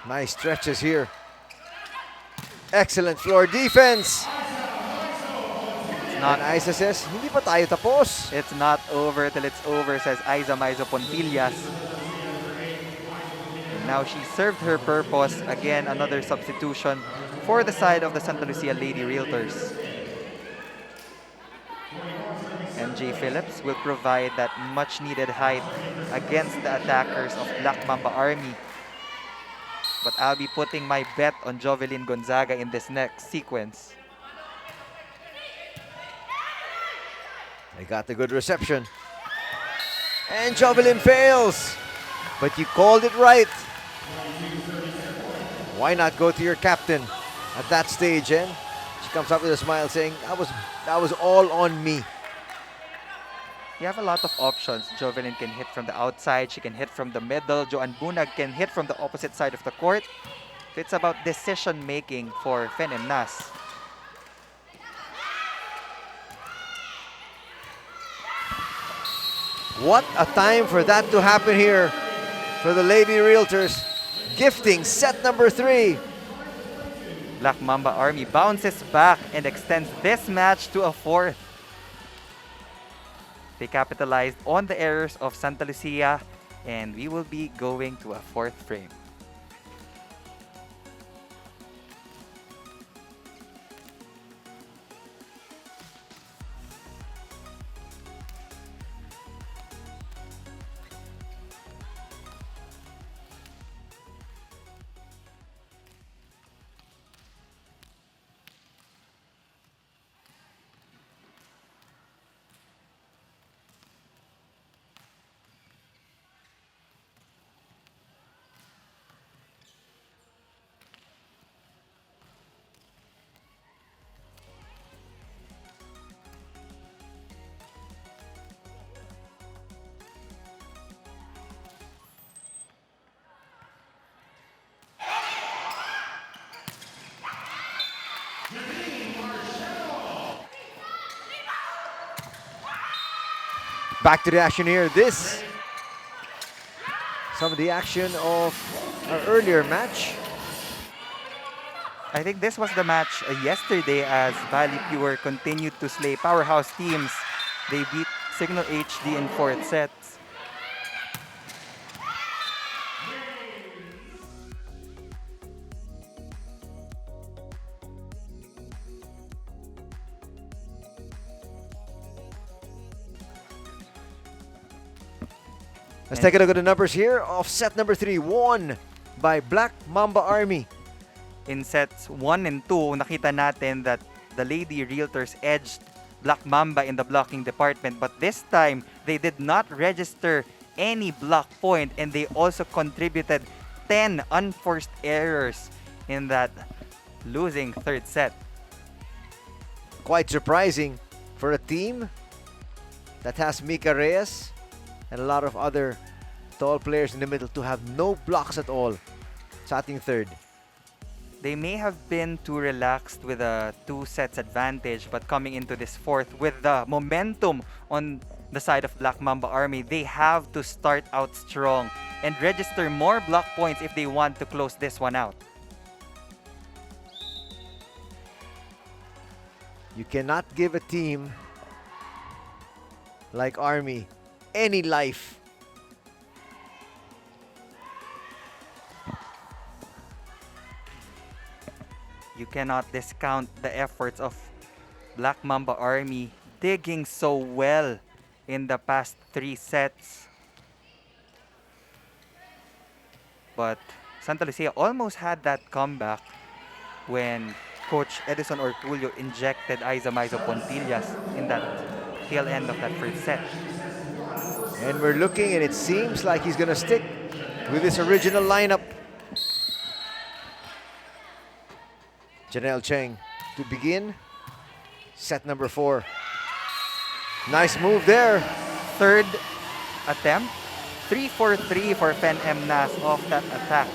Nice stretches here. Excellent floor defense. Not, and Isa says, hindi pa tayo tapos. it's not over till it's over, says Aiza Maizo Pontillas. And now she served her purpose. Again, another substitution for the side of the Santa Lucia Lady Realtors. MJ Phillips will provide that much-needed height against the attackers of Black Mamba Army. But I'll be putting my bet on Jovelyn Gonzaga in this next sequence. They got the good reception. And Jovelyn fails. But you called it right. Why not go to your captain at that stage, eh? She comes up with a smile saying, that was all on me. You have a lot of options. Jovelyn can hit from the outside. She can hit from the middle. Joanne Bunag can hit from the opposite side of the court. So it's about decision making for Fenem Nas. What a time for that to happen here for the Lady Realtors. Gifting set number 3. Black Mamba Army bounces back and extends this match to a 4th. They capitalized on the errors of Santa Lucia, and we will be going to a 4th frame. Back to the action here. Some of the action of our earlier match. I think this was the match yesterday as Valley Pure continued to slay powerhouse teams. They beat Signal HD in 4th sets. Let's take a look at the numbers here of set number 3, won by Black Mamba Army. In sets 1 and 2, nakita natin that the Lady Realtors edged Black Mamba in the blocking department. But this time, they did not register any block point, and they also contributed 10 unforced errors in that losing third set. Quite surprising for a team that has Mika Reyes and a lot of other tall players in the middle to have no blocks at all sa ating third. They may have been too relaxed with a 2 sets advantage, but coming into this fourth with the momentum on the side of Black Mamba Army, they have to start out strong and register more block points if they want to close this one out. You cannot give a team like Army any life. You cannot discount the efforts of Black Mamba Army digging so well in the past 3 sets. But Santa Lucia almost had that comeback when Coach Edison Orculio injected Maizo Pontillas in that tail end of that first set. And we're looking, and it seems like he's gonna stick with his original lineup. Janelle Cheng to begin set number 4. Nice move there. Third attempt, 3-4-3 for Fen Emnas off that attack.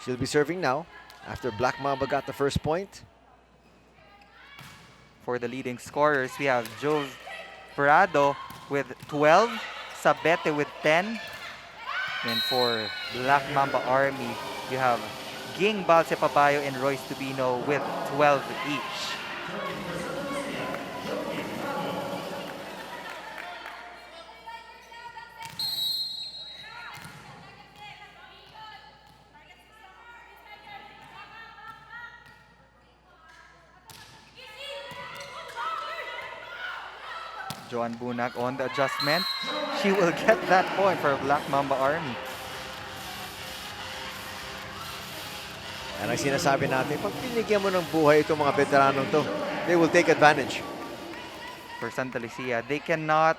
She'll be serving now after Black Mamba got the first point. For the leading scorers, we have Jove Prado with 12, Sabete with 10. And for Black Mamba Army, you have Ging Balsepabayo and Royce Tubino with 12 each. Joan Bunag on the adjustment. She will get that point for Black Mamba Army. And ang sinasabi natin, pag pinigyan mo ng buhay itong mga veteranong to, they will take advantage. For Santa Lucia, they cannot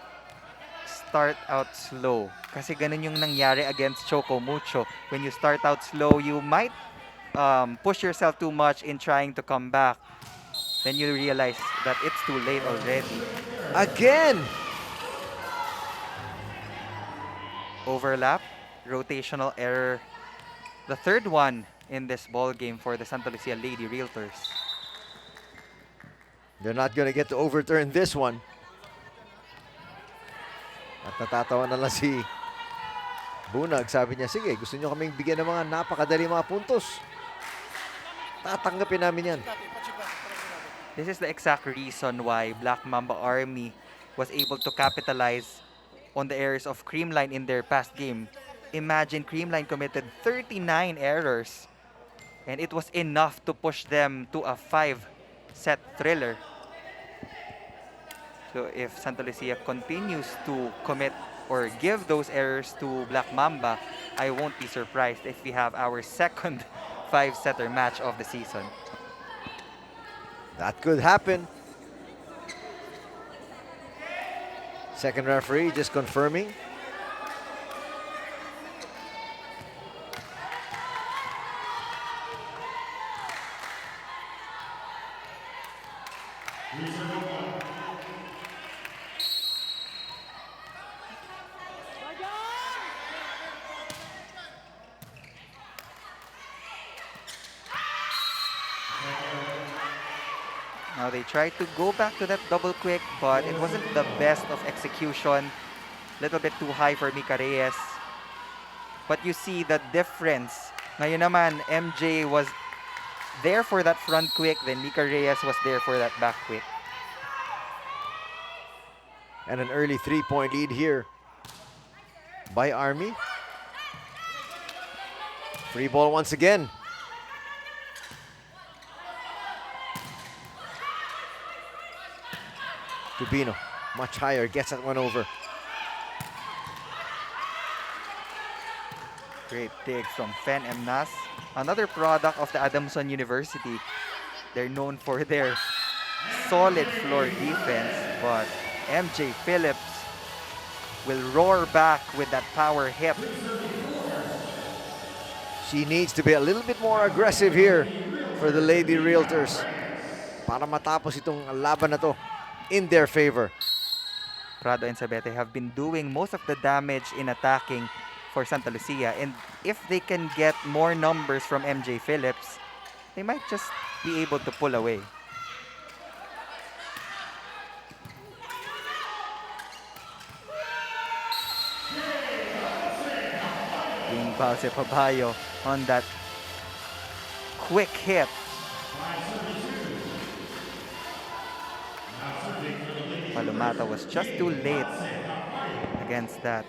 start out slow. Kasi ganun yung nangyari against Choco Mucho. When you start out slow, you might push yourself too much in trying to come back. Then you realize that it's too late already. Again! Overlap, rotational error. The third one in this ball game for the Santa Lucia Lady Realtors. They're not gonna get to overturn this one. At natatawa na lang si Bunag. Sabi niya, sige, gusto nyo kaming bigyan ng mga napakadali mga puntos. Tatanggapin namin yan. This is the exact reason why Black Mamba Army was able to capitalize on the errors of Creamline in their past game. Imagine Creamline committed 39 errors, and it was enough to push them to a 5-set thriller. So if Santa Lucia continues to commit or give those errors to Black Mamba, I won't be surprised if we have our second 5-setter match of the season. That could happen. Second referee just confirming. Now they tried to go back to that double quick, but it wasn't the best of execution. Little bit too high for Mika Reyes. But you see the difference. Ngayon naman, MJ was there for that front quick, then Mika Reyes was there for that back quick. And an early 3-point lead here by Army. Free ball once again. Tubino, much higher, gets that one over. Great dig from Fen Emnas. Another product of the Adamson University. They're known for their solid floor defense, but MJ Phillips will roar back with that power hip. She needs to be a little bit more aggressive here for the Lady Realtors para matapos itong laban na to in their favor. Prado and Sabete have been doing most of the damage in attacking for Santa Lucia, and if they can get more numbers from MJ Phillips, they might just be able to pull away. Yung Pause Pabayo on that quick hit. Palomata was just too late against that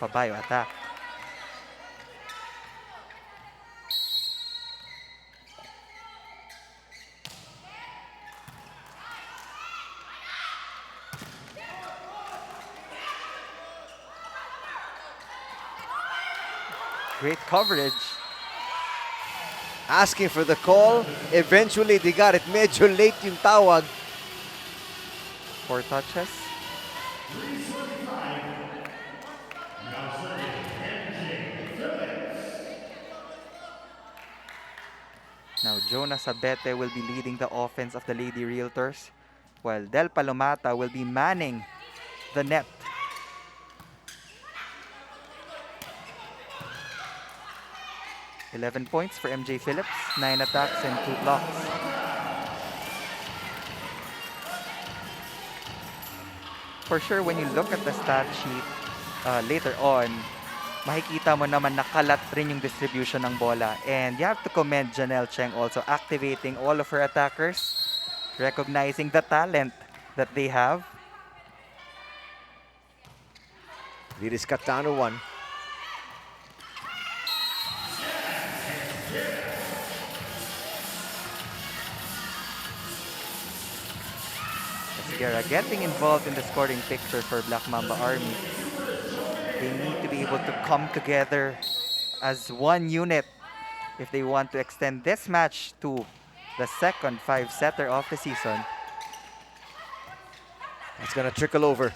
Pabayo attack. Great coverage. Asking for the call. Eventually, they got it. Medyo late yung tawag. 4 touches. Now, Jonah Sabete will be leading the offense of the Lady Realtors, while Del Palomata will be manning the net. $11 points for MJ Phillips, 9 attacks and 2 blocks. For sure, when you look at the stat sheet later on, makikita mo naman nakalat rin yung distribution ng bola. And you have to commend Janelle Cheng also activating all of her attackers, recognizing the talent that they have. Lead is cut down to 1. Esguerra getting involved in the scoring picture for Black Mamba Army. They need to be able to come together as one unit if they want to extend this match to the second 5-setter of the season. It's gonna trickle over.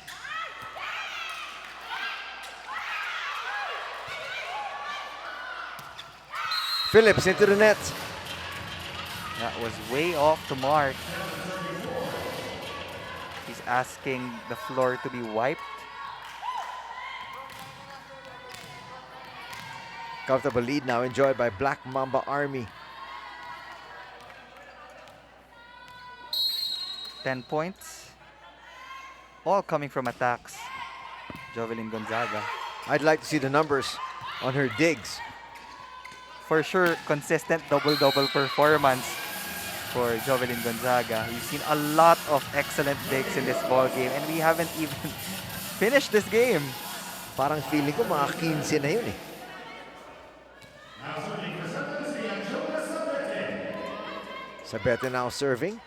Phillips into the net. That was way off the mark. He's asking the floor to be wiped. Comfortable lead now enjoyed by Black Mamba Army. 10 points. All coming from attacks. Jovelyn Gonzaga. I'd like to see the numbers on her digs. For sure, consistent double-double performance for Jovelyn Gonzaga. We've seen a lot of excellent digs in this ball game, and we haven't even finished this game. Parang feeling ko mga 15 na yun eh. Sabete now serving.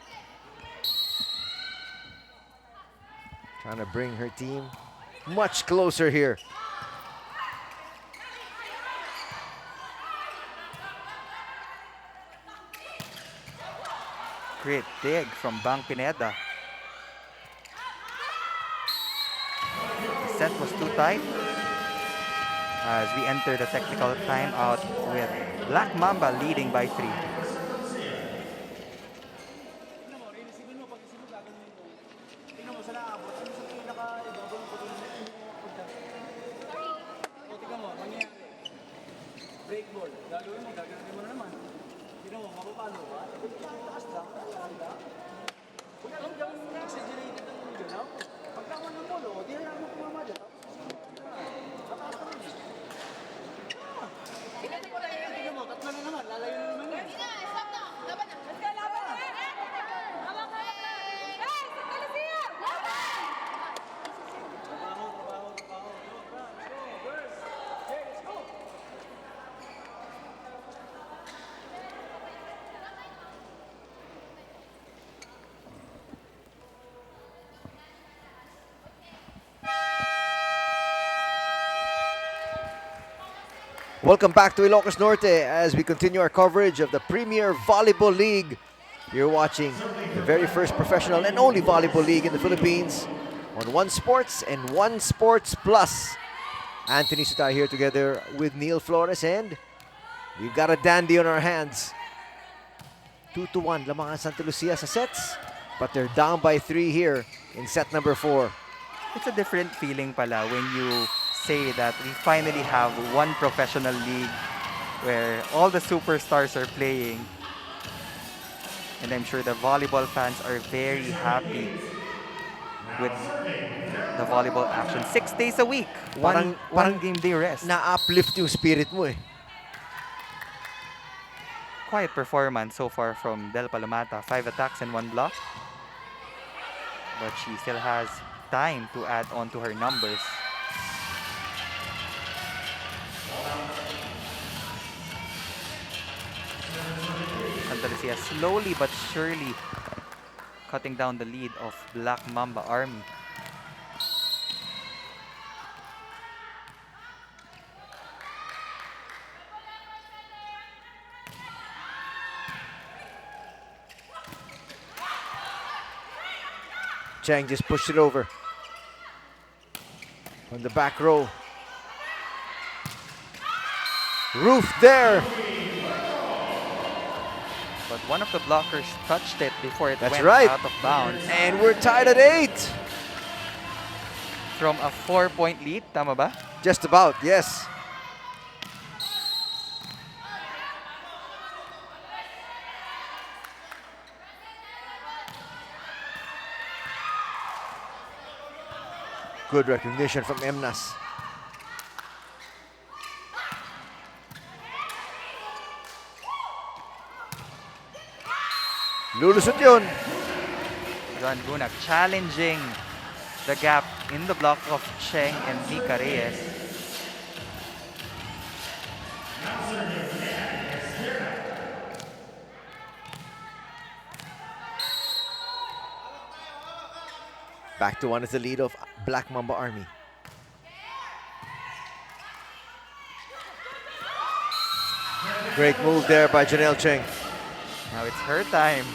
Trying to bring her team much closer here. Great dig from Bang Pineda. The set was too tight as we enter the technical timeout with Black Mamba leading by 3. Welcome back to Ilocos Norte as we continue our coverage of the Premier Volleyball League. You're watching the very first professional and only volleyball league in the Philippines. on One Sports and One Sports Plus. Anthony Sutai here together with Neil Flores, and we've got a dandy on our hands. 2-1 lamang ang Santa Lucia sa sets, but they're down by 3 here in set number 4. It's a different feeling pala when you say that we finally have one professional league where all the superstars are playing. And I'm sure the volleyball fans are very happy with the volleyball action. 6 days a week, one game day rest. Na-uplift yung spirit mo eh. Quiet performance so far from Del Palomata. 5 attacks and 1 block. But she still has time to add on to her numbers. Santa Lucia slowly but surely cutting down the lead of Black Mamba Army. Chang just pushed it over. On the back row. Roof there. But one of the blockers touched it before it That's went right. out of bounds. And we're tied at 8. From a 4-point lead, tama ba? Just about, yes. Good recognition from Emnas. Lulusot yun. John Gunak challenging the gap in the block of Cheng and Mika Reyes. Back to 1 is the lead of Black Mamba Army. Great move there by Janelle Cheng. Now it's her time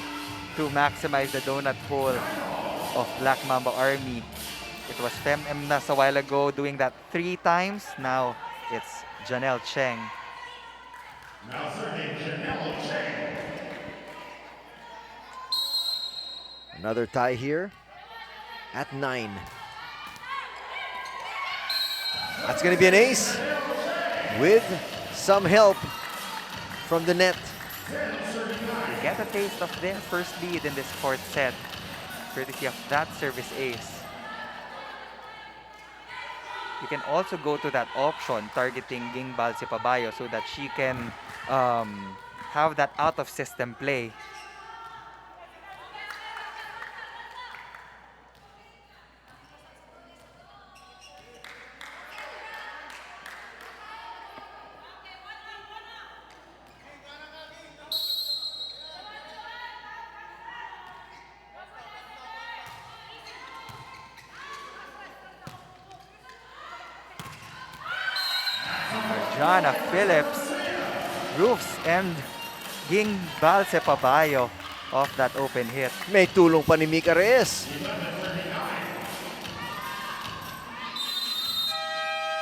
to maximize the donut hole of Black Mamba Army. It was Fem Emnas a while ago doing that 3 times. Now it's Janelle Cheng. Another tie here at 9. That's going to be an ace with some help from the net. You get a taste of their first lead in this 4th set, courtesy of that service ace. You can also go to that option targeting Gingbal Sipabayo so that she can have that out-of-system play. Jana Phillips roofs and Gingbal Sepabayo off that open hit. May tulong pa ni Mika Reyes. You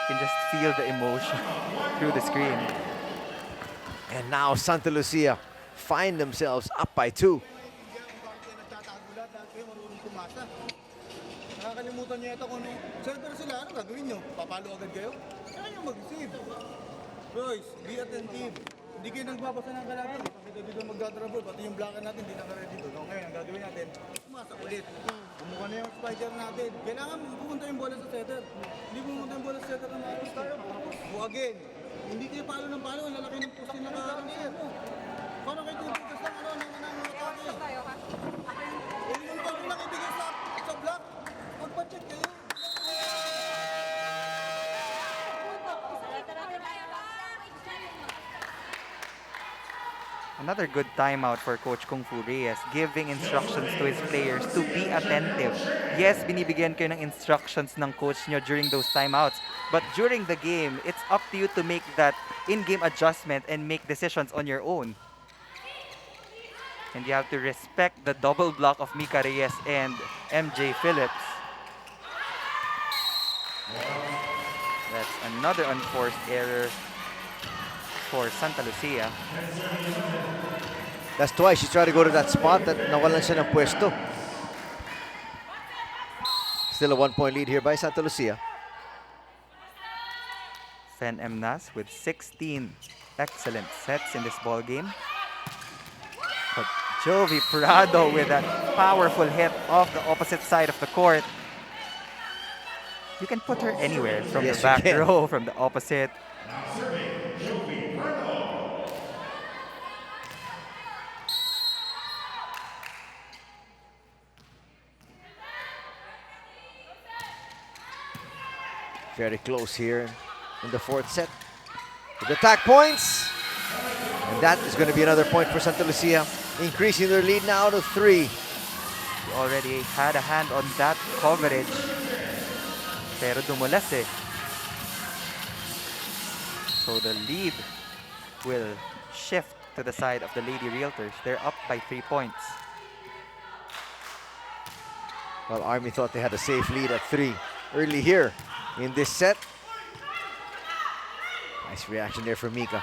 can just feel the emotion through the screen. And now Santa Lucia find themselves up by 2. Nakakalimutan niyo ito kung ano. Server sila, ano gagawin niyo? Papalo agad kayo? Kaya niyo mag-save. Royce, be attentive. Hindi kayo nagbabasa ng kalaban. Pagkita dito magdadribble, pati yung blocker natin, hindi naka-ready doon. Okay, ang gagawin natin, pumasok ulit. Bumuka na yung spiker natin. Kailangan pumunta yung bola sa setter. Hindi pumunta yung bola sa setter ng mga tayo. O again, hindi kayo palo ng palo. Ang lalaki ng post nila nakakaroon mo. Paano kayo tutugas ng ano, ng mga atake? Eh, yung pag nakibigay sa block, magpa-check kayo. Another good timeout for Coach Kung Fu Reyes, giving instructions to his players to be attentive. Yes, binibigyan kayo ng instructions ng coach nyo during those timeouts. But during the game, it's up to you to make that in-game adjustment and make decisions on your own. And you have to respect the double block of Mika Reyes and MJ Phillips. That's another unforced error for Santa Lucia. That's twice she tried to go to that spot that nawalan siya ng pwesto. Still a 1-point lead here by Santa Lucia. Fen Emnas with 16 excellent sets in this ball game. But Jovi Prado with that powerful hit off the opposite side of the court. You can put her anywhere, from Yes, the you back can. row, from the opposite. Very close here in the fourth set. With attack points. And that is going to be another point for Santa Lucia, increasing their lead now to 3. She already had a hand on that coverage. Pero dumulas eh. So the lead will shift to the side of the Lady Realtors. They're up by 3 points. Well, Army thought they had a safe lead at 3 early here in this set. Nice reaction there from Mika.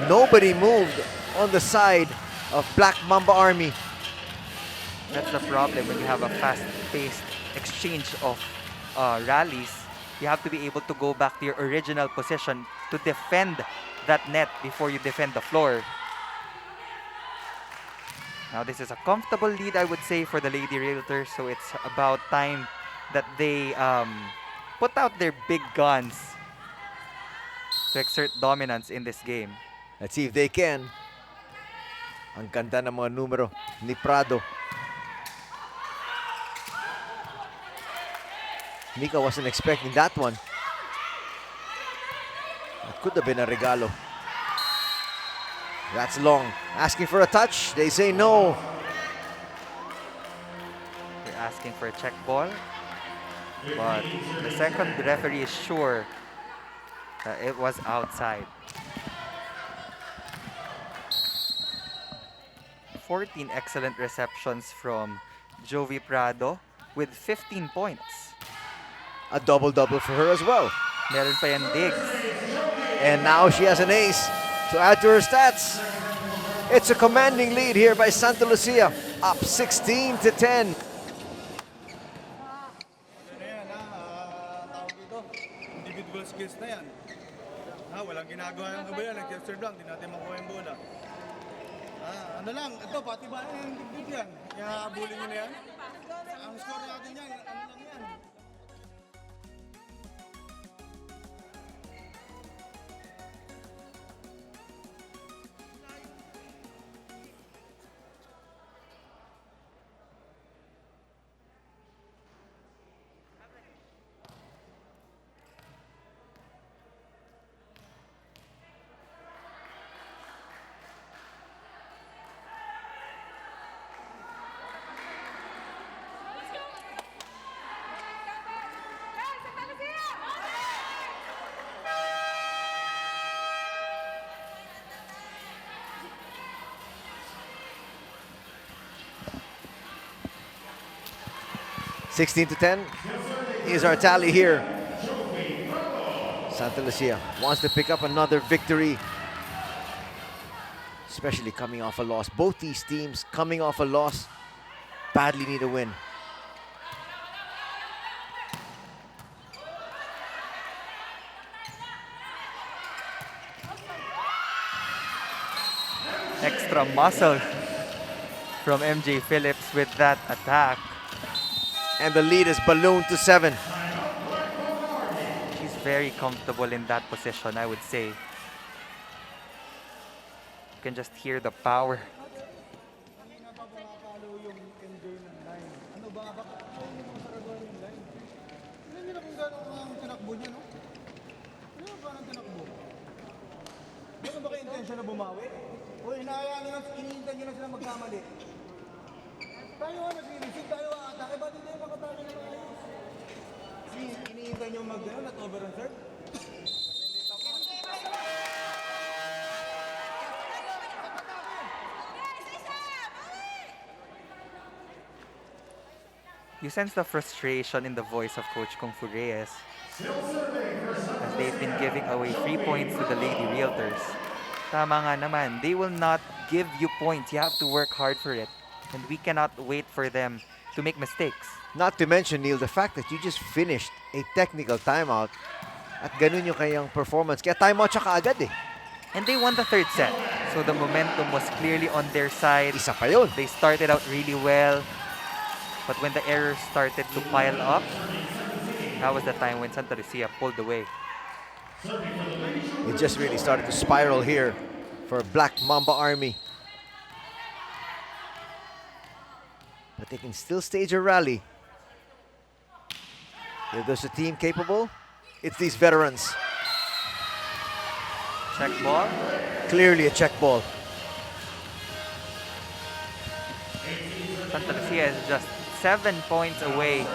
Nobody moved on the side of Black Mamba Army. That's the problem when you have a fast-paced exchange of rallies. You have to be able to go back to your original position to defend that net before you defend the floor. Now this is a comfortable lead, I would say, for the Lady Realtors. So it's about time that they put out their big guns to exert dominance in this game. Let's see if they can. Ang ganda ng mga numero ni Prado. Mika wasn't expecting that one. That could have been a regalo. That's long. Asking for a touch. They say no. They're asking for a check ball. But the second referee is sure that it was outside. 14 excellent receptions from Jovi Prado with 15 points. A double-double for her as well. Meron pa yan digs. And now she has an ace to add to her stats. It's a commanding lead here by Santa Lucia. Up 16-10. Yan tawag dito, individual skills na yan. Walang ginagawa yung kabayan, nag-serve lang, di natin makuha yung bola. Ano lang, ito, pati ba yung dibdib yan? Kaya abulin nyo na yan. Ang score natin yan, ano lang yan. (16-10) is our tally here. Santa Lucia wants to pick up another victory, especially coming off a loss. Both these teams coming off a loss badly need a win. Extra muscle from MJ Phillips with that attack. And the lead is ballooned to 7. She's very comfortable in that position, I would say. You can just hear the power. Kanina pa pumapalo yung MJ ng line. Ano ba? Bakit hindi mo masaragawan yung line? Tignan nyo na kung gano'n ang tinakbo niya, no? Ano ba ang tinakbo? Ano ba kayo intensyon na bumawi? O hinahayaan nyo na, iniintay nyo na sila magkamali. Tayo nag-receive tayo atake, ba't hindi yung makatake na maayos? Kasi iniintay nyo mag-gano'n at over and serve? You sense the frustration in the voice of Coach Kung Fu Reyes as they've been giving away free points to the Lady Realtors. Tama nga naman, they will not give you points. You have to work hard for it. And we cannot wait for them to make mistakes. Not to mention, Neil, the fact that you just finished a technical timeout at ganun yung kayang performance. Kaya timeout siya kaagad eh. And they won the third set. So the momentum was clearly on their side. Isa pa yun. They started out really well. But when the errors started to pile up, that was the time when Santa Lucia pulled away. It just really started to spiral here for Black Mamba Army. But they can still stage a rally. If there's a team capable, it's these veterans. Check ball. Clearly a check ball. Santa Lucia is just 7 points away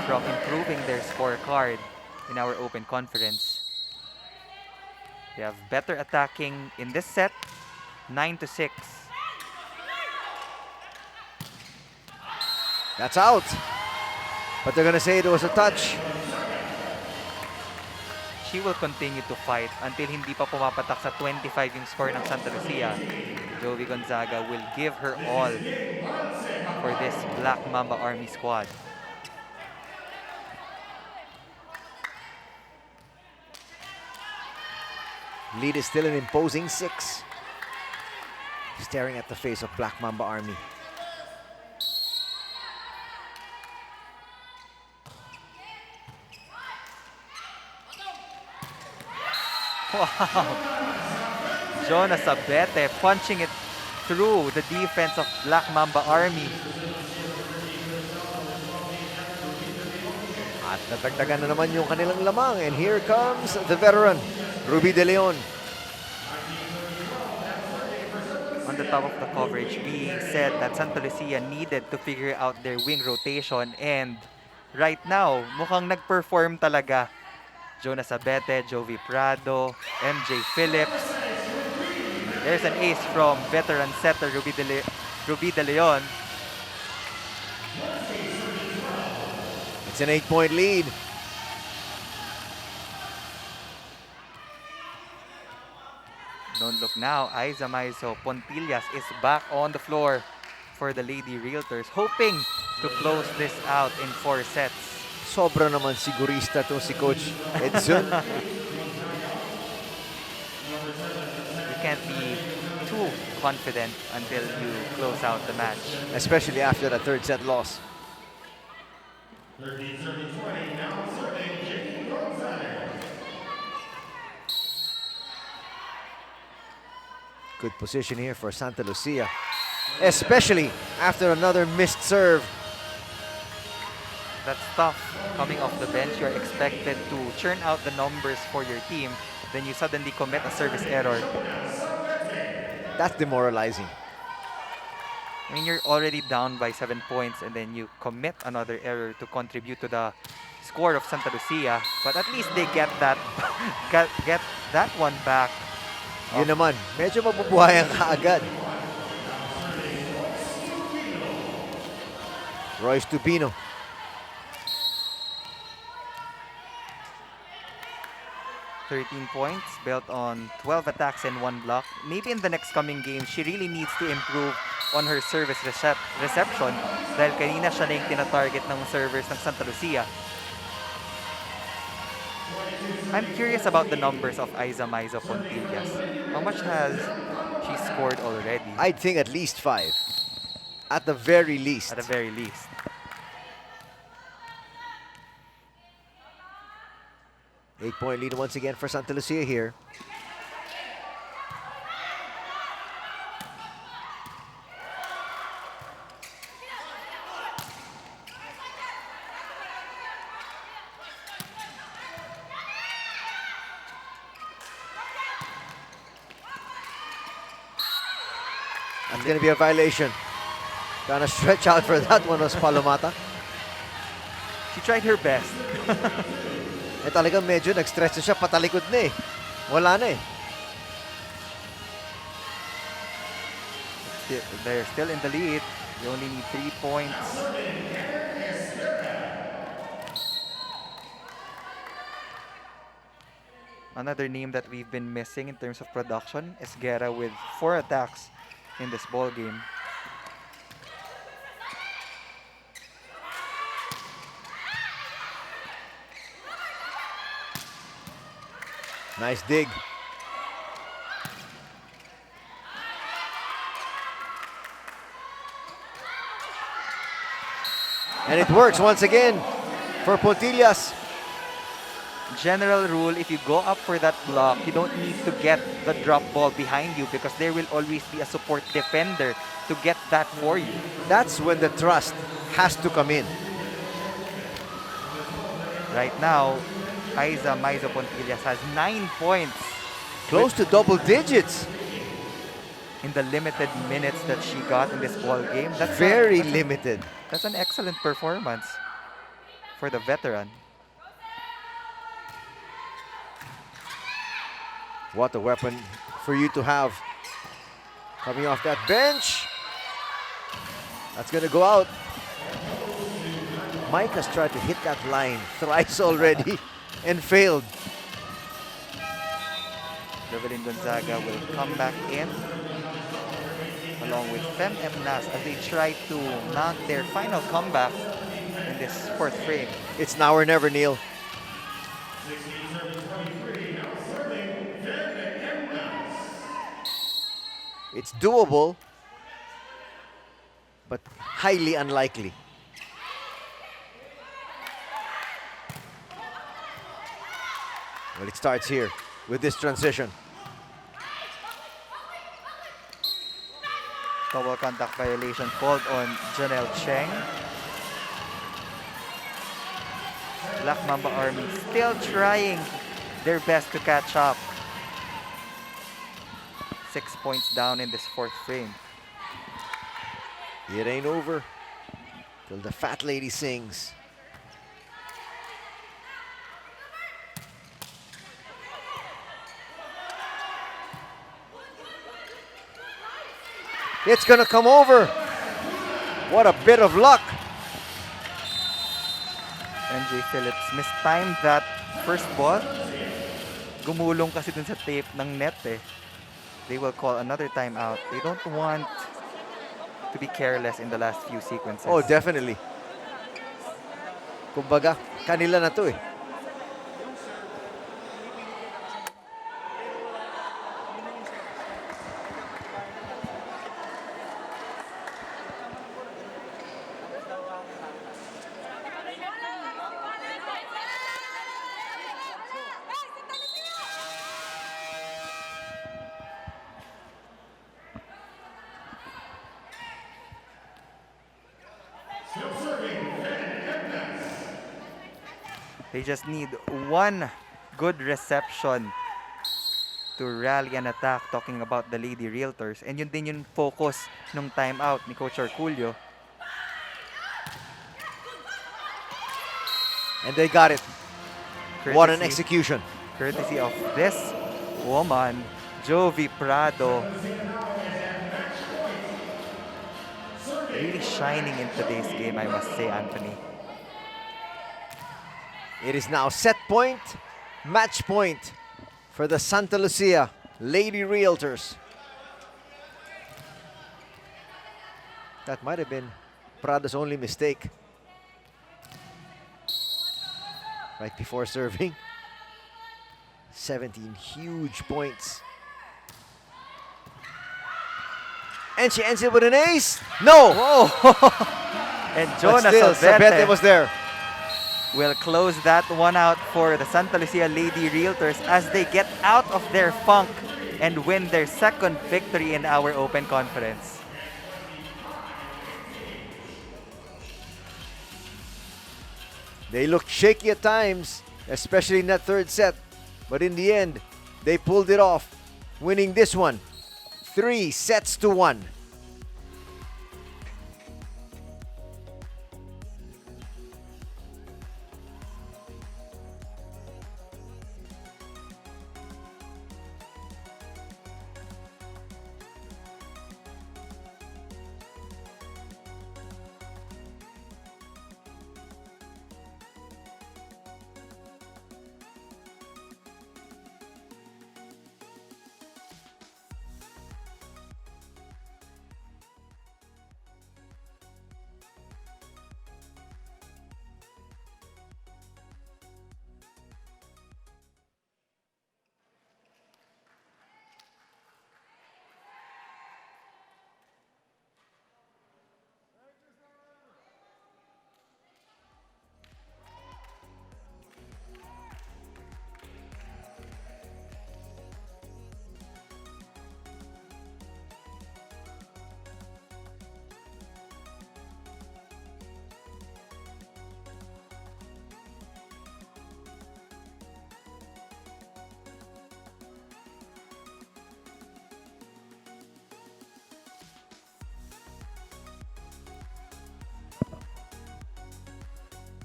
from improving their scorecard in our open conference. They have better attacking in this set, 9-6. That's out. But they're gonna say it was a touch. She will continue to fight until hindi pa pumapatak sa 25 yung score ng Santa Lucia. Jovi Gonzaga will give her all for this Black Mamba Army squad. Lead is still an imposing 6. Staring at the face of Black Mamba Army. Wow! Jonas Abete punching it through the defense of Black Mamba Army. At natagdagan na naman yung kanilang lamang. And here comes the veteran, Ruby De Leon. On the top of the coverage, we said that Santa Lucia needed to figure out their wing rotation, and right now, mukhang nag-perform talaga. Jonas Abete, Jovi Prado, MJ Phillips. There's an ace from veteran setter Ruby De Leon. It's an 8-point lead. Don't look now, Aiza Maizo Pontillas is back on the floor for the Lady Realtors, hoping to close this out in 4 sets. Sobra naman sigurista to si Coach Edson. You can't be too confident until you close out the match. Especially after the third set loss. Good position here for Santa Lucia. Especially after another missed serve. That's tough. Coming off the bench, you're expected to churn out the numbers for your team. Then you suddenly commit a service error. That's demoralizing. I mean, you're already down by 7 points and then you commit another error to contribute to the score of Santa Lucia. But at least they get that get that one back. Yun naman, medyo mabubuhayan ka agad. Royce Tubino. $13 points, built on 12 attacks and 1 block. Maybe in the next coming game, she really needs to improve on her service reception dahil kanina siya na yung tina-target ng servers ng Santa Lucia. I'm curious about the numbers of Aiza Maizo Pontillas. How much has she scored already? I'd think at least 5. At the very least. At the very least. Eight-point lead once again for Santa Lucia here. That's going to be a violation. Gonna stretch out for that one was Palomata. She tried her best. Eh talagang medyo nag-stretch na siya, patalikod na eh. Wala na eh. They're still in the lead. They only need 3 points. Another name that we've been missing in terms of production is Guerra with 4 attacks in this ball game. Nice dig. And it works once again for Pontillas. General rule, if you go up for that block, you don't need to get the drop ball behind you because there will always be a support defender to get that for you. That's when the trust has to come in. Right now, Aiza Maizo Pontillas has 9 points Close to double digits. in the limited minutes that she got in this ball game. Very limited. That's an excellent performance for the veteran. What a weapon for you to have. Coming off that bench. That's going to go out. Mike has tried to hit that line thrice already and failed. Revelin Gonzaga will come back in along with Fem Emnas as they try to mount their final comeback in this 4th frame. It's now or never, Neil. It's doable, but highly unlikely. Well, it starts here with this transition. Double contact violation called on Janelle Cheng. Black Mamba Army still trying their best to catch up. 6 points down in this 4th frame. It ain't over till the fat lady sings. It's gonna come over. What a bit of luck. MJ Phillips mistimed that first ball. Gumulong kasi dun sa tape ng net eh. They will call another timeout. They don't want to be careless in the last few sequences. Oh, definitely. Kumbaga, kanila na to eh. They just need one good reception to rally an attack, talking about the Lady Realtors. And yun din yung focus nung timeout ni Coach Arculio. And they got it. What an Courtesy- execution. Courtesy of this woman, Jovi Prado. Really shining in today's game, I must say, Anthony. It is now set point, match point for the Santa Lucia Lady Realtors. That might have been Prado's only mistake. Right before serving. 17 huge points. And she ends it with an ace. No! And But Jonas still, Sabete Sabete was there. will close that one out for the Santa Lucia Lady Realtors as they get out of their funk and win their 2nd victory in our open conference. They looked shaky at times, especially in that 3rd set. But in the end, they pulled it off, winning this one 3-1.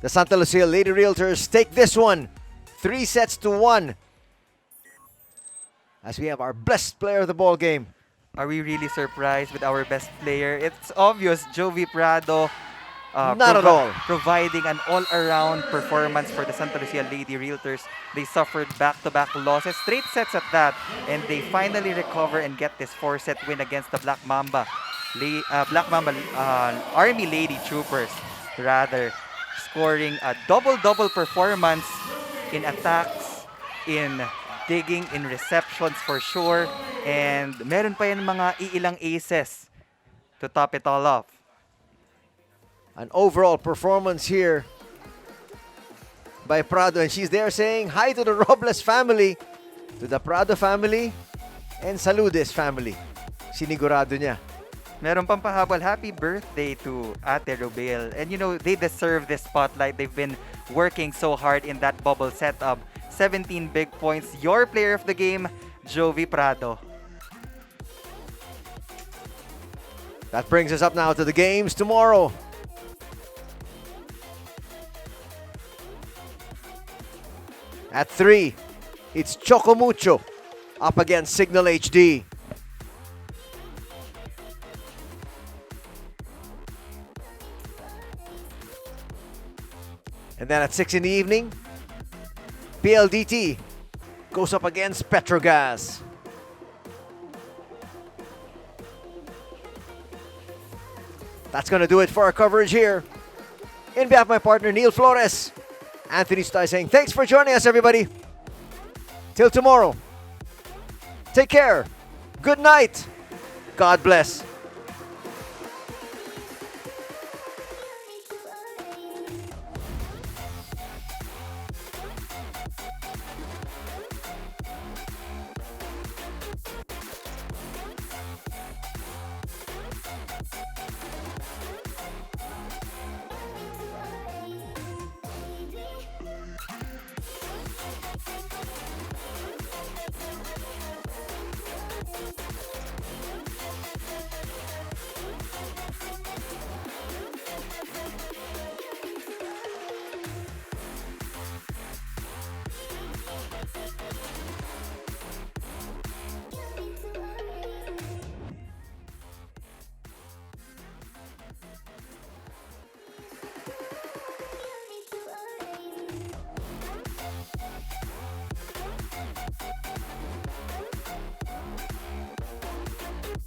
The Santa Lucia Lady Realtors take this one 3-1 as we have our best player of the ball game. Are we really surprised with our best player? It's obvious, Jovi Prado Not at all. providing an all-around performance for the Santa Lucia Lady Realtors. They suffered back-to-back losses, straight sets at that, and they finally recover and get this 4-set win against the Black Mamba. Army Lady Troopers, rather, scoring a double-double performance in attacks, in digging, in receptions for sure, and meron pa yan mga iilang aces to top it all off. An overall performance here by Prado, and she's there saying hi to the Robles family, to the Prado family, and Saludes family. Sinigurado niya. Meron pang pahabol, happy birthday to Ate Rubel. And you know, they deserve this spotlight. They've been working so hard in that bubble setup. 17 big points. Your player of the game, Jovi Prado. That brings us up now to the games tomorrow. At 3, it's Choco Mucho up against Signal HD. And then at 6 in the evening, PLDT goes up against Petrogas. That's going to do it for our coverage here. In behalf of my partner, Neil Flores, Anthony Stay saying thanks for joining us, everybody. Till tomorrow. Take care. Good night. God bless.